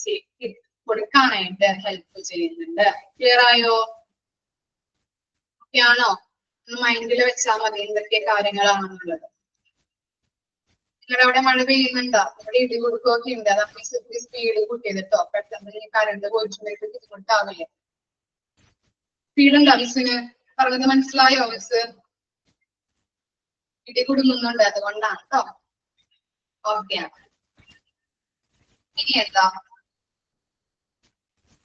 സേഫ്റ്റി കൊടുക്കാനായിട്ട് ഹെൽപ്പ് ചെയ്യുന്നുണ്ട്. ക്ലിയർ ആയോ? ആണോ? മൈൻഡിൽ വെച്ചാൽ മതി എന്തൊക്കെ കാര്യങ്ങളാണെന്നുള്ളത്. നിങ്ങളുടെ അവിടെ മഴ പെയ്യുന്നുണ്ടോ? ഇവിടെ ഇടികുടുക്കൊക്കെ ഉണ്ട്. അതാണ് സ്പീഡ് കൂട്ടിയതിട്ടോ. പെട്ടെന്ന് ഈ കറണ്ട് പോയിട്ടുണ്ടെങ്കിൽ ബുദ്ധിമുട്ടാവില്ലേ? സ്പീഡുണ്ടോ മിസ്സിന്? പറഞ്ഞത് മനസ്സിലായോ മിസ്? ഇടികുടുങ്ങുന്നുണ്ട്, അതുകൊണ്ടാണ് കേട്ടോ. ഓക്കെ. ഇനി എന്താ,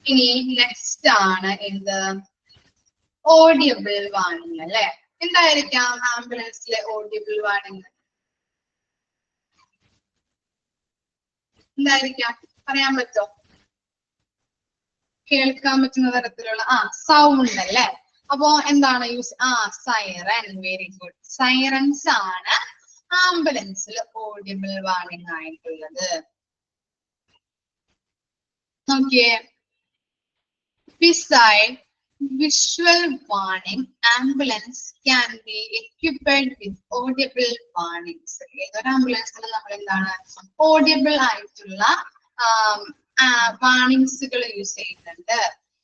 ഇനി നെക്സ്റ്റ് ആണ് എന്ത്, ഓഡിയബിൾ വാണിംഗ് അല്ലെ. എന്തായിരിക്കാം ആംബുലൻസിലെ ഓഡിയബിൾ വാണിംഗ്? എന്തായിരിക്കാം, പറയാൻ പറ്റോ? കേൾക്കാൻ പറ്റുന്ന തരത്തിലുള്ള സൗണ്ട് അല്ലെ. അപ്പോ എന്താണ് use? Siren. Very good. Sirens ആണ് ആംബുലൻസിൽ ഓഡിയബിൾ വാണിംഗ് ആയിട്ടുള്ളത്. നോക്കിയേ, besides visual warning, ambulance can be equipped with audible warnings. ഒരു ആംബുലൻസിൽ നമ്മൾ എന്താണ് ഓഡിയബിൾ ആയിട്ടുള്ള വാർണിംഗ്സുകൾ യൂസ് ചെയ്യുന്നുണ്ട്.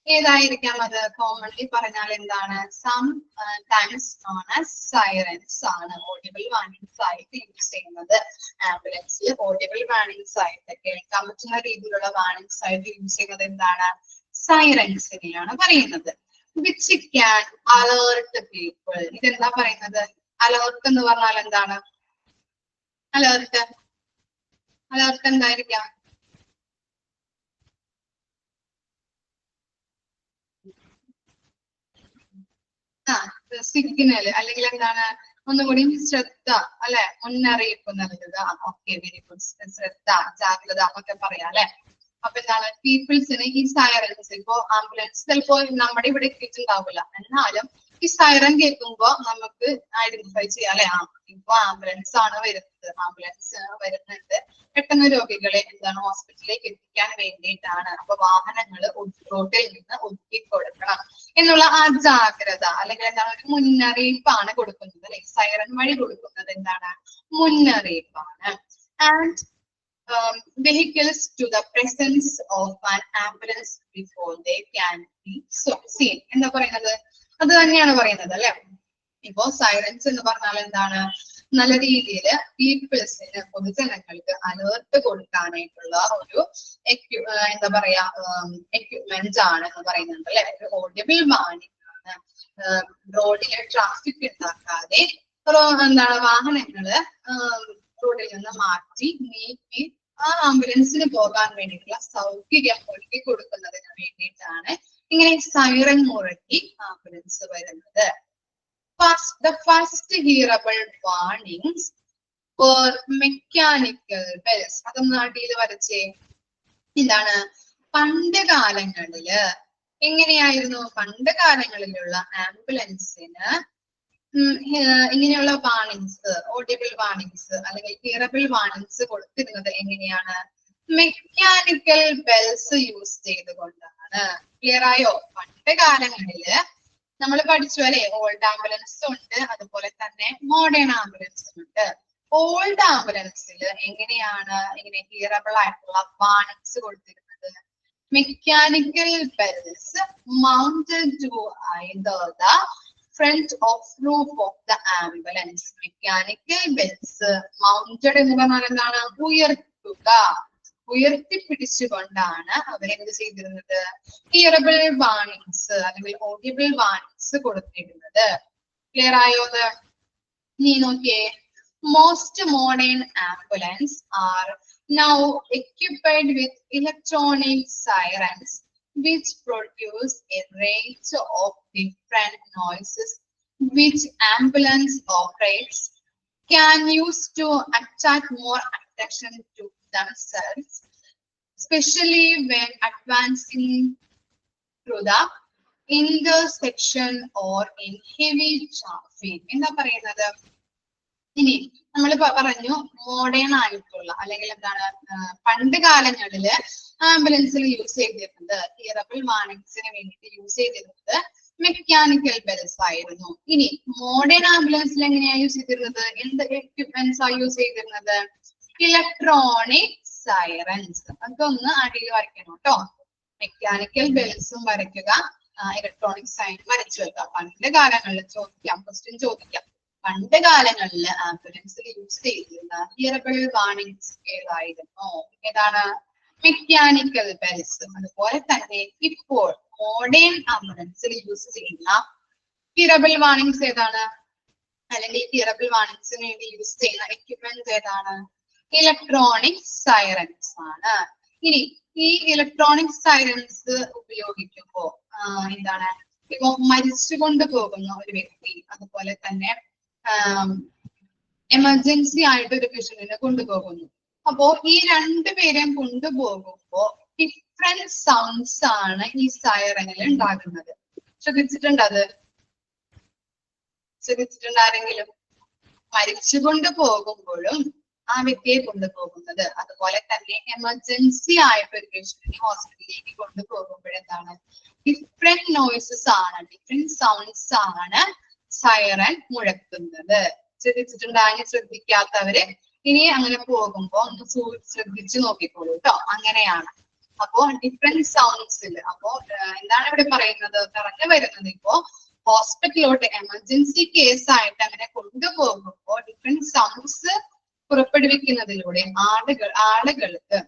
ഏതായിരിക്കാം അത്? കോമൺലി പറഞ്ഞാൽ എന്താണ്, sometimes known as sirens ആണ് ഓഡിയബിൾ വാർണിംഗ്സ് ആയിട്ട് യൂസ് ചെയ്യുന്നത്. ആംബുലൻസിൽ ഓഡിയബിൾ വാർണിംഗ്സ് ആയിട്ട് കേൾക്കാൻ പറ്റുന്ന രീതിയിലുള്ള വാർണിംഗ്സ് ആയിട്ട് യൂസ് ചെയ്യുന്നത് എന്താണ്? സൈറൻസിനെയാണ് പറയുന്നത്. Which can alert people. ഇതെന്താ പറയുന്നത്? അലേർട്ട് എന്ന് പറഞ്ഞാൽ എന്താണ്? അലേർട്ട് എന്തായിരിക്കാം? സിഗ്നൽ, അല്ലെങ്കിൽ എന്താണ്, ഒന്നുകൂടി ശ്രദ്ധ അല്ലെ, മുന്നറിയിപ്പ് നൽകുക. Okay, very good. ശ്രദ്ധ, ജാഗ്രത എന്നൊക്കെ പറയാം അല്ലെ. അപ്പൊ എന്താണ്, പീപ്പിൾസിന് ഈ സൈറൻസ്, ഇപ്പോ ആംബുലൻസ് ചിലപ്പോ നമ്മുടെ ഇവിടെ എത്തിയിട്ടുണ്ടാവില്ല, എന്നാലും ഈ സൈറൻ കേൾക്കുമ്പോ നമുക്ക് ഐഡന്റിഫൈ ചെയ്യാം അല്ലെ, ഇപ്പൊ ആംബുലൻസ് ആണ് വരുന്നുണ്ട്, പെട്ടെന്ന് രോഗികളെ എന്താണ് ഹോസ്പിറ്റലിലേക്ക് എത്തിക്കാൻ വേണ്ടിയിട്ടാണ്. അപ്പൊ വാഹനങ്ങൾ റോഡിൽ നിന്ന് ഒതുക്കി കൊടുക്കണം എന്നുള്ള ആ ജാഗ്രത, അല്ലെങ്കിൽ എന്താണ്, ഒരു മുന്നറിയിപ്പാണ് കൊടുക്കുന്നത് അല്ലെ. സൈറൻ വഴി കൊടുക്കുന്നത് എന്താണ്? മുന്നറിയിപ്പാണ്. And vehicles to the presence of an ambulance before they can be seen. എന്താ പറയുന്നത്? അത് തന്നെയാണ് പറയുന്നത് അല്ലെ. ഇപ്പോ സൈറൻസ് എന്ന് പറഞ്ഞാൽ എന്താണ്? നല്ല രീതിയിൽ പീപ്പിൾസിന്, പൊതുജനങ്ങൾക്ക് അലേർട്ട് കൊടുക്കാനായിട്ടുള്ള ഒരു എന്താ പറയാ എക്യുപ്മെന്റ് ആണ് എന്ന് പറയുന്നത് അല്ലെ. ഒരു ഓഡിയബിൾ വാർണിംഗ് ആണ്. റോഡിലെ ട്രാഫിക് ഉണ്ടാക്കാതെ എന്താണ് വാഹനങ്ങള് റോഡിൽ നിന്ന് മാറ്റി നീക്കി ആ ആംബുലൻസിന് പോകാൻ വേണ്ടിയിട്ടുള്ള സൗകര്യം ഒരുക്കി കൊടുക്കുന്നതിന് വേണ്ടിയിട്ടാണ് ഇങ്ങനെ സൈറൻ മുഴക്കി ആംബുലൻസ് വരുന്നത്. The first hearable warnings were mechanical bells. അതൊന്ന് അടിയിൽ വരച്ചേ. എന്താണ്, പണ്ട് കാലങ്ങളില് എങ്ങനെയായിരുന്നു? പണ്ട് കാലങ്ങളിലുള്ള ആംബുലൻസിന് ഇങ്ങനെയുള്ള വാണിങ്സ്, ഓഡിബിൾ വാണിങ്സ് അല്ലെങ്കിൽ ഹിയറബിൾ വാണിങ്സ് കൊടുത്തിരുന്നത് എങ്ങനെയാണ്? മെക്കാനിക്കൽ ബെൽസ് യൂസ് ചെയ്തുകൊണ്ടാണ്. ക്ലിയർ ആയോ? പണ്ട് കാലങ്ങളില് നമ്മൾ പഠിച്ചു അല്ലെ, ഓൾഡ് ആംബുലൻസ് ഉണ്ട്, അതുപോലെ തന്നെ മോഡേൺ ആംബുലൻസ് ഉണ്ട്. ഓൾഡ് ആംബുലൻസിൽ എങ്ങനെയാണ് ഇങ്ങനെ ഹിയറബിൾ ആയിട്ടുള്ള വാണിങ്സ് കൊടുത്തിരുന്നത്? Mechanical bells mounted to either the front of roof of the ambulance. Mechanical bells mounted എന്ന് പറഞ്ഞാൽ എന്താണ്? ഉയർത്തുക, ഉയർത്തിപ്പിടിച്ചുകൊണ്ടാണ് അവരെന്ത് ചെയ്തിരുന്നത്? ഹിയറബിൾ വാണിങ്സ് അല്ലെങ്കിൽ ഓഡിബിൾ വാണിങ്സ് കൊടുത്തിരുന്നത്. ക്ലിയർ ആയോ? നീ നോക്കിയേ, most modern ambulance are now equipped with electronic sirens which produce a range of different noises which ambulance operators can use to attract more attention to themselves, especially when advancing through the intersection or in heavy traffic. എന്താ പറയുന്നത്? ഇനി നമ്മൾ പറഞ്ഞു modern ആയിട്ടുള്ള അല്ലെങ്കിൽ എന്താണ് പണ്ട് കാലങ്ങളില് ആംബുലൻസിൽ യൂസ് ചെയ്തിരുന്നത്, ഹിയറബിൾ വാണിങ്സിന് വേണ്ടിയിട്ട് യൂസ് ചെയ്തിരുന്നത് മെക്കാനിക്കൽ ബെൽസ് ആയിരുന്നു. ഇനി മോഡേൺ ആംബുലൻസിൽ എങ്ങനെയാ യൂസ് ചെയ്തിരുന്നത്? എന്ത് എക്യുപ്മെന്റ്സ് ആ യൂസ് ചെയ്തിരുന്നത്? Electronic sirens. അതൊന്ന് അടിയിൽ വരയ്ക്കണം കേട്ടോ. മെക്കാനിക്കൽ ബെൽസും വരയ്ക്കുക, ഇലക്ട്രോണിക് സൈൻ വരച്ചു വെക്കുക. പണ്ട് കാലങ്ങളിൽ ചോദിക്കാം, ക്വസ്റ്റ്യൻ ചോദിക്കാം, പണ്ട് കാലങ്ങളിൽ ആംബുലൻസിൽ യൂസ് ചെയ്തിരുന്ന ഹിയറബിൾ വാണിങ്സ് ഏതായിരുന്നു? ഏതാണ്? Mechanical bells. അതുപോലെ തന്നെ ഇപ്പോൾ മോഡേൺ ആംബുലൻസിൽ യൂസ് ചെയ്യുന്ന ഹിയറബിൾ വാണിങ്സ് ഏതാണ്? അല്ലെങ്കിൽ ഹിയറബിൾ വാണിങ്സിന് വേണ്ടി യൂസ് ചെയ്യുന്ന എക്യുപ്മെന്റ് ഏതാണ്? ഇലക്ട്രോണിക് സൈറൻസ് ആണ്. ഇനി ഈ ഇലക്ട്രോണിക് സൈറൻസ് ഉപയോഗിക്കുമ്പോ എന്താണ്, ഇപ്പൊ മരിച്ചുകൊണ്ട് പോകുന്ന ഒരു വ്യക്തി, അതുപോലെ തന്നെ എമർജൻസി ആയിട്ട് ഒരു പേഷ്യന്റിനെ കൊണ്ടുപോകുന്നു. അപ്പോ ഈ രണ്ടുപേരെയും കൊണ്ടുപോകുമ്പോ ഡിഫറെന്റ് സൗണ്ട്സ് ആണ് ഈ സൈറനിൽ ഉണ്ടാകുന്നത്. ശ്രദ്ധിച്ചിട്ടുണ്ട്? അത് ശ്രദ്ധിച്ചിട്ടുണ്ട് ആരെങ്കിലും? മരിച്ചുകൊണ്ട് പോകുമ്പോഴും ആ വ്യക്തിയെ കൊണ്ടുപോകുന്നത്, അതുപോലെ തന്നെ എമർജൻസി ആയിട്ട് ഒരു പേഷ്യന്റിനെ ഹോസ്പിറ്റലിലേക്ക് കൊണ്ടുപോകുമ്പോഴെന്താണ്, ഡിഫറെന്റ് നോയ്സസ് ആണ്, ഡിഫറെന്റ് സൗണ്ട്സ് ആണ് സൈറൻ മുഴക്കുന്നത്. ശ്രദ്ധിച്ചിട്ടുണ്ടാകും. ശ്രദ്ധിക്കാത്തവര് ഇനി അങ്ങനെ പോകുമ്പോ ഒന്ന് ശ്രദ്ധിച്ചു നോക്കിക്കോളൂ കേട്ടോ. അങ്ങനെയാണ്. അപ്പോ ഡിഫറെന്റ് സൗണ്ട്സിൽ അപ്പോ എന്താണ് ഇവിടെ പറയുന്നത്? പറഞ്ഞു വരുന്നത്, ഇപ്പോ ഹോസ്പിറ്റലിലോട്ട് എമർജൻസി കേസ് ആയിട്ട് അങ്ങനെ കൊണ്ടുപോകുമ്പോ ഡിഫറെന്റ് സൗണ്ട്സ് പുറപ്പെടുവിക്കുന്നതിലൂടെ ആളുകൾക്ക്,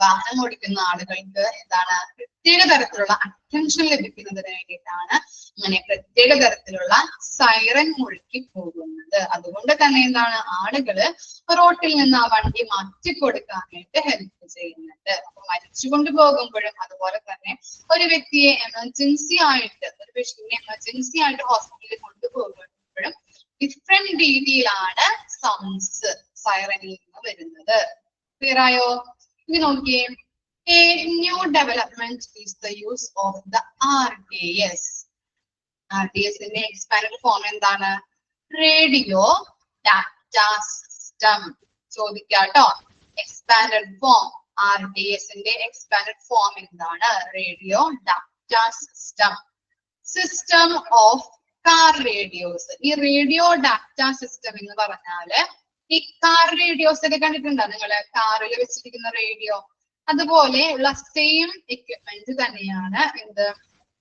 വാഹനം ഓടിക്കുന്ന ആളുകൾക്ക് എന്താണ്, പ്രത്യേക തരത്തിലുള്ള അറ്റൻഷൻ ലഭിക്കുന്നതിന് വേണ്ടിയിട്ടാണ് അങ്ങനെ പ്രത്യേക തരത്തിലുള്ള സൈറൻ മുഴക്കി പോകുന്നത്. അതുകൊണ്ട് തന്നെ എന്താണ്, ആളുകള് റോട്ടിൽ നിന്ന് ആ വണ്ടി മാറ്റി കൊടുക്കാനായിട്ട് ഹെൽപ്പ് ചെയ്യുന്നുണ്ട്. അപ്പൊ മരിച്ചുകൊണ്ട് പോകുമ്പോഴും അതുപോലെ തന്നെ ഒരു വ്യക്തിയെ എമർജൻസി ആയിട്ട്, ഒരു പേഷ്യന്റിനെ എമർജൻസി ആയിട്ട് ഹോസ്പിറ്റലിൽ കൊണ്ടുപോകുമ്പോഴും ഡിഫറെന്റ് രീതിയിലാണ് സൗണ്ട്സ് സൈറനിൽ നിന്ന് വരുന്നത്. ക്ലിയർ ആയോ? ഇനി നോക്കിയേ, a new development is the use of the RDS. RDSന്റെ expanded form എന്താണ്? Radio data system. ചോദിക്കാട്ടോ, എക്സ്പാൻഡഡ് ഫോം. RDSന്റെ എക്സ്പാൻഡഡ് ഫോം എന്താണ്? Radio data system. System of car radios. ഈ റേഡിയോ ഡാറ്റ സിസ്റ്റം എന്ന് പറഞ്ഞാല് ഈ കാർ റേഡിയോസ് ഒക്കെ കണ്ടിട്ടുണ്ടോ നിങ്ങള്? കാറിൽ വെച്ചിരിക്കുന്ന റേഡിയോ, അതുപോലെ ഉള്ള സെയിം എക്യുപ്മെന്റ് തന്നെയാണ് എന്ത്,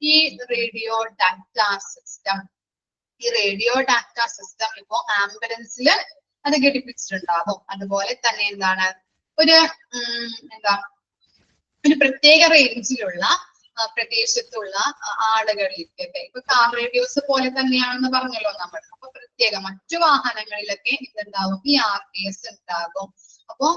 ഈ റേഡിയോ ഡാറ്റ സിസ്റ്റം. ഈ റേഡിയോ ഡാറ്റ സിസ്റ്റം ഇപ്പോ ആംബുലൻസിൽ അത് ഘടിപ്പിച്ചിട്ടുണ്ടാകും. അതുപോലെ തന്നെ എന്താണ്, ഒരു പ്രത്യേക റേഞ്ചിലുള്ള പ്രദേശത്തുള്ള ആളുകളിലേക്കൊക്കെ ഇപ്പൊ കാർ റേഡിയോസ് പോലെ തന്നെയാണെന്ന് പറഞ്ഞല്ലോ നമ്മൾ. അപ്പൊ പ്രത്യേക മറ്റു വാഹനങ്ങളിലൊക്കെ ഇതുണ്ടാവും, ഈ RDS ഉണ്ടാകും. അപ്പോ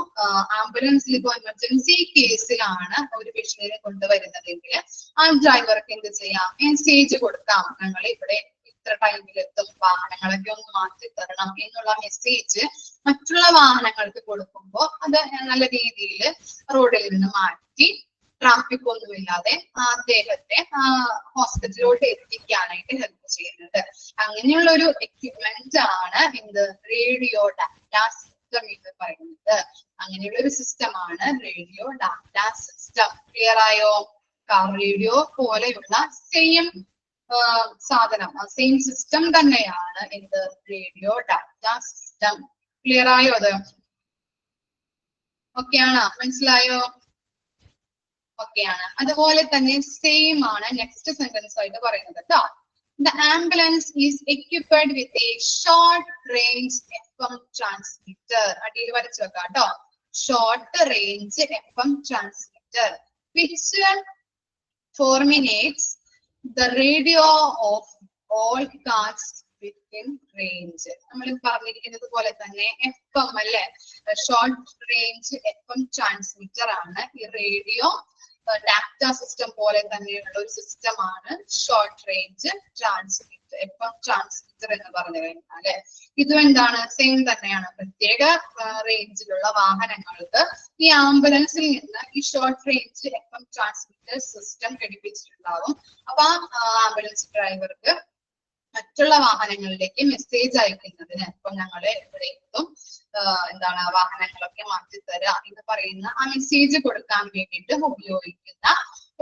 ആംബുലൻസിൽ ഇപ്പോ എമർജൻസി കേസിലാണ് ഒരു പേഷ്യന്റിനെ കൊണ്ടുവരുന്നതെങ്കിൽ ആ ഡ്രൈവർക്ക് എന്ത് ചെയ്യാം, മെസ്സേജ് കൊടുക്കാം, ഞങ്ങൾ ഇവിടെ ഇത്ര ടൈമിലെത്തും, വാഹനങ്ങളൊക്കെ ഒന്ന് മാറ്റി തരണം എന്നുള്ള മെസ്സേജ് മറ്റുള്ള വാഹനങ്ങൾക്ക് കൊടുക്കുമ്പോൾ അത് നല്ല രീതിയിൽ റോഡിൽ നിന്ന് മാറ്റി ട്രാഫിക് ഒന്നുമില്ലാതെ അദ്ദേഹത്തെ ഹോസ്പിറ്റലിലോട്ട് എത്തിക്കാനായിട്ട് ഹെൽപ്പ് ചെയ്യുന്നത്. അങ്ങനെയുള്ള ഒരു എക്യുപ്മെന്റ് ആണ് എന്ത് റേഡിയോ ഡാറ്റ സിസ്റ്റം എന്ന് പറയുന്നത്. അങ്ങനെയുള്ള ഒരു സിസ്റ്റം ആണ് റേഡിയോ ഡാറ്റ സിസ്റ്റം. ക്ലിയർ ആയോ? റേഡിയോ പോലെയുള്ള സെയിം സാധനം, സെയിം സിസ്റ്റം തന്നെയാണ് എന്ത് റേഡിയോ ഡാറ്റ സിസ്റ്റം. ക്ലിയർ ആയോ? അത് ഓക്കെ ആണോ? മനസ്സിലായോ? ഓക്കെ ആണ്. അതുപോലെ തന്നെ സെയിം ആണ് നെക്സ്റ്റ് സെന്റൻസ് ആയിട്ട് പറയുന്നത് കേട്ടോ. The ambulance is equipped with a short range FM transmitter. അടിയിൽ വരച്ചു വെക്കാം കേട്ടോ. Short range FM transmitter which terminates the radio of all cars within range. നമ്മൾ പറഞ്ഞിരിക്കുന്നത് പോലെ തന്നെ FM അല്ലെ, ഷോർട്ട് റേഞ്ച് FM ട്രാൻസ്മിറ്റർ ആണ്. ഈ റേഡിയോ ഡാറ്റ സിസ്റ്റം പോലെ തന്നെയുള്ള ഒരു സിസ്റ്റം ആണ് short range transmitter, FM transmitter എന്ന് പറഞ്ഞു കഴിഞ്ഞാല്. ഇതും എന്താണ്? സെയിം തന്നെയാണ്. പ്രത്യേക റേഞ്ചിലുള്ള വാഹനങ്ങൾക്ക് ഈ ആംബുലൻസിൽ നിന്ന് ഈ short range FM transmitter system ഘടിപ്പിച്ചിട്ടുണ്ടാവും. അപ്പൊ ആംബുലൻസ് ഡ്രൈവർക്ക് മറ്റുള്ള വാഹനങ്ങളിലേക്ക് മെസ്സേജ് അയക്കുന്നതിന്, ഇപ്പൊ ഞങ്ങള് ഇവിടെ എത്തും, എന്താണ് വാഹനങ്ങളൊക്കെ മാറ്റി തരാം എന്ന് പറയുന്ന ആ മെസ്സേജ് കൊടുക്കാൻ വേണ്ടിയിട്ട് ഉപയോഗിക്കുന്ന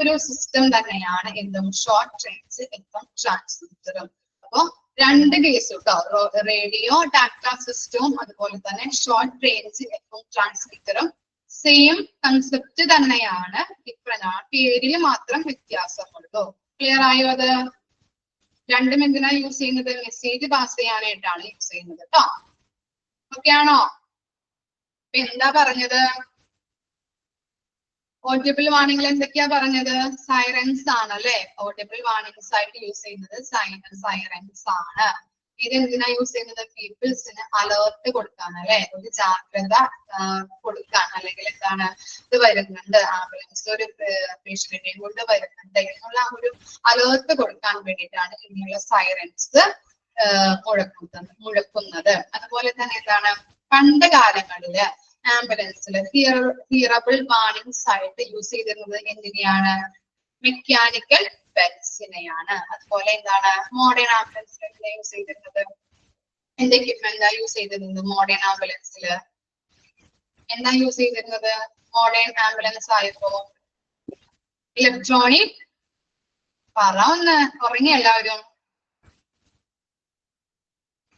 ഒരു സിസ്റ്റം തന്നെയാണ് എന്തും ഷോർട്ട് റേഞ്ച് FM ട്രാൻസ്മിറ്ററും. അപ്പൊ രണ്ട് കേസ് കേട്ടോ, റേഡിയോ ഡാറ്റ സിസ്റ്റവും അതുപോലെ തന്നെ ഷോർട്ട് റേഞ്ച് FM ട്രാൻസ്മിറ്ററും സെയിം കൺസെപ്റ്റ് തന്നെയാണ്. ഡിഫറെന്റ് ആണ്, പേരിൽ മാത്രം വ്യത്യാസമുള്ളൂ. ക്ലിയർ ആയോ? അത് രണ്ടും എന്തിനാ യൂസ് ചെയ്യുന്നത്? മെസ്സേജ് പാസ് ചെയ്യാനായിട്ടാണ് യൂസ് ചെയ്യുന്നത് കേട്ടോ. ഓക്കെ ആണോ? എന്താ പറഞ്ഞത്? ഓഡിബിൾ വാണിംഗിൽ എന്തൊക്കെയാ പറഞ്ഞത്? സൈറൻസ് ആണ് അല്ലെ. ഓഡിബിൾ വാണിംഗ്സ് ആയിട്ട് യൂസ് ചെയ്യുന്നത് സൈറൻസ് ആണ്. ഇതെന്തിനാ യൂസ് ചെയ്യുന്നത്? പീപ്പിൾസിന് അലേർട്ട് കൊടുക്കാൻ അല്ലെ, ഒരു ജാഗ്രത കൊടുക്കാൻ, അല്ലെങ്കിൽ എന്താണ് ഇത് വരുന്നുണ്ട്, ആംബുലൻസ് ഒരു പേഷ്യന്റിനെയും കൊണ്ട് വരുന്നുണ്ട് എന്നുള്ള ഒരു അലേർട്ട് കൊടുക്കാൻ വേണ്ടിയിട്ടാണ് ഇങ്ങനെയുള്ള സൈറൻസ് മുഴക്കുന്നത്. അതുപോലെ തന്നെ എന്താണ് പണ്ട് കാലങ്ങളില് ആംബുലൻസിൽ ഹിയറബിൾ വാണിംഗ്സ് ആയിട്ട് യൂസ് ചെയ്തിരുന്നത് എന്തിനെയാണ്? മെക്കാനിക്കൽ ബെൽസിനെയാണ്. അതുപോലെ എന്താണ് മോഡേൺ ആംബുലൻസിൽ എന്താ യൂസ് ചെയ്തിരുന്നത്? എന്ത് എക്യുപ്മെന്റ് യൂസ് ചെയ്തിരുന്നത് മോഡേൺ ആംബുലൻസില്? എന്താ യൂസ് ചെയ്തിരുന്നത് മോഡേൺ ആംബുലൻസ് ആയപ്പോ? ഇലക്ട്രോണിക്, പറ ഒന്ന്, ഉറങ്ങി എല്ലാവരും.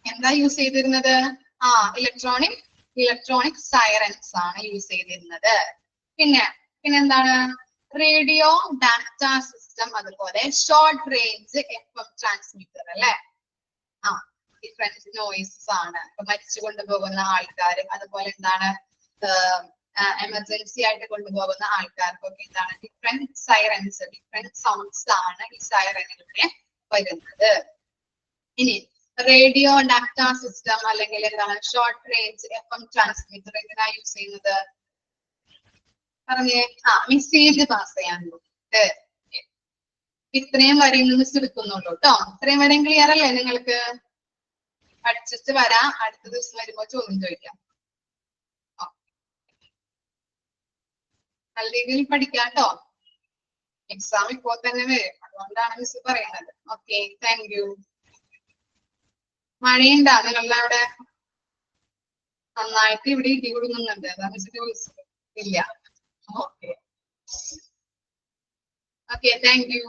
എന്താ യൂസ് ചെയ്തിരുന്നത്? ഇലക്ട്രോണിക് സൈറൻസ് ആണ് യൂസ് ചെയ്തിരുന്നത്. പിന്നെന്താണ്? റേഡിയോ ഡാറ്റ സിസ്റ്റം, അതുപോലെ ഷോർട്ട് റേഞ്ച് FM ട്രാൻസ്മിറ്റർ അല്ലെ. ഡിഫറെന്റ് നോയിസസ് ആണ്. ഇപ്പൊ മരിച്ചു കൊണ്ടുപോകുന്ന ആൾക്കാർ, അതുപോലെ എന്താണ് എമർജൻസി ആയിട്ട് കൊണ്ടുപോകുന്ന ആൾക്കാർക്കൊക്കെ എന്താണ് ഡിഫറെന്റ് സൈറൻസ്, ഡിഫറെന്റ് സൗണ്ട്സ് ആണ് ഈ സൈറനിലൂടെ വരുന്നത്. ഇനി റേഡിയോ ഡാറ്റ സിസ്റ്റം അല്ലെങ്കിൽ എന്താണ് ഷോർട്ട് റേഞ്ച് FM ട്രാൻസ്മിറ്റർ എന്തിനാ യൂസ് ചെയ്യുന്നത്? പറഞ്ഞേ. മെസ്സേജ് പാസ് ചെയ്യാൻ. ഇത്രയും വരെയും മിസ് എടുക്കുന്നുള്ളൂ കേട്ടോ. ഇത്രയും വരെയും ക്ലിയർ അല്ലേ നിങ്ങൾക്ക്? പഠിച്ചിട്ട് വരാം, അടുത്ത ദിവസം വരുമ്പോ ചോദ്യം ചോദിക്കാം. നല്ല രീതിയിൽ പഠിക്കാം കേട്ടോ. എക്സാം ഇപ്പോൾ തന്നെ വരും, അതുകൊണ്ടാണ് മിസ് പറയുന്നത്. Okay, thank you. മഴയുണ്ടാ നിങ്ങളുടെ അവിടെ? നന്നായിട്ട് ഇവിടെ ഇടി കൊടുക്കുന്നുണ്ട്, അതാണ് മിസ് ചോദിച്ചത്. ഇല്ല. Okay, thank you.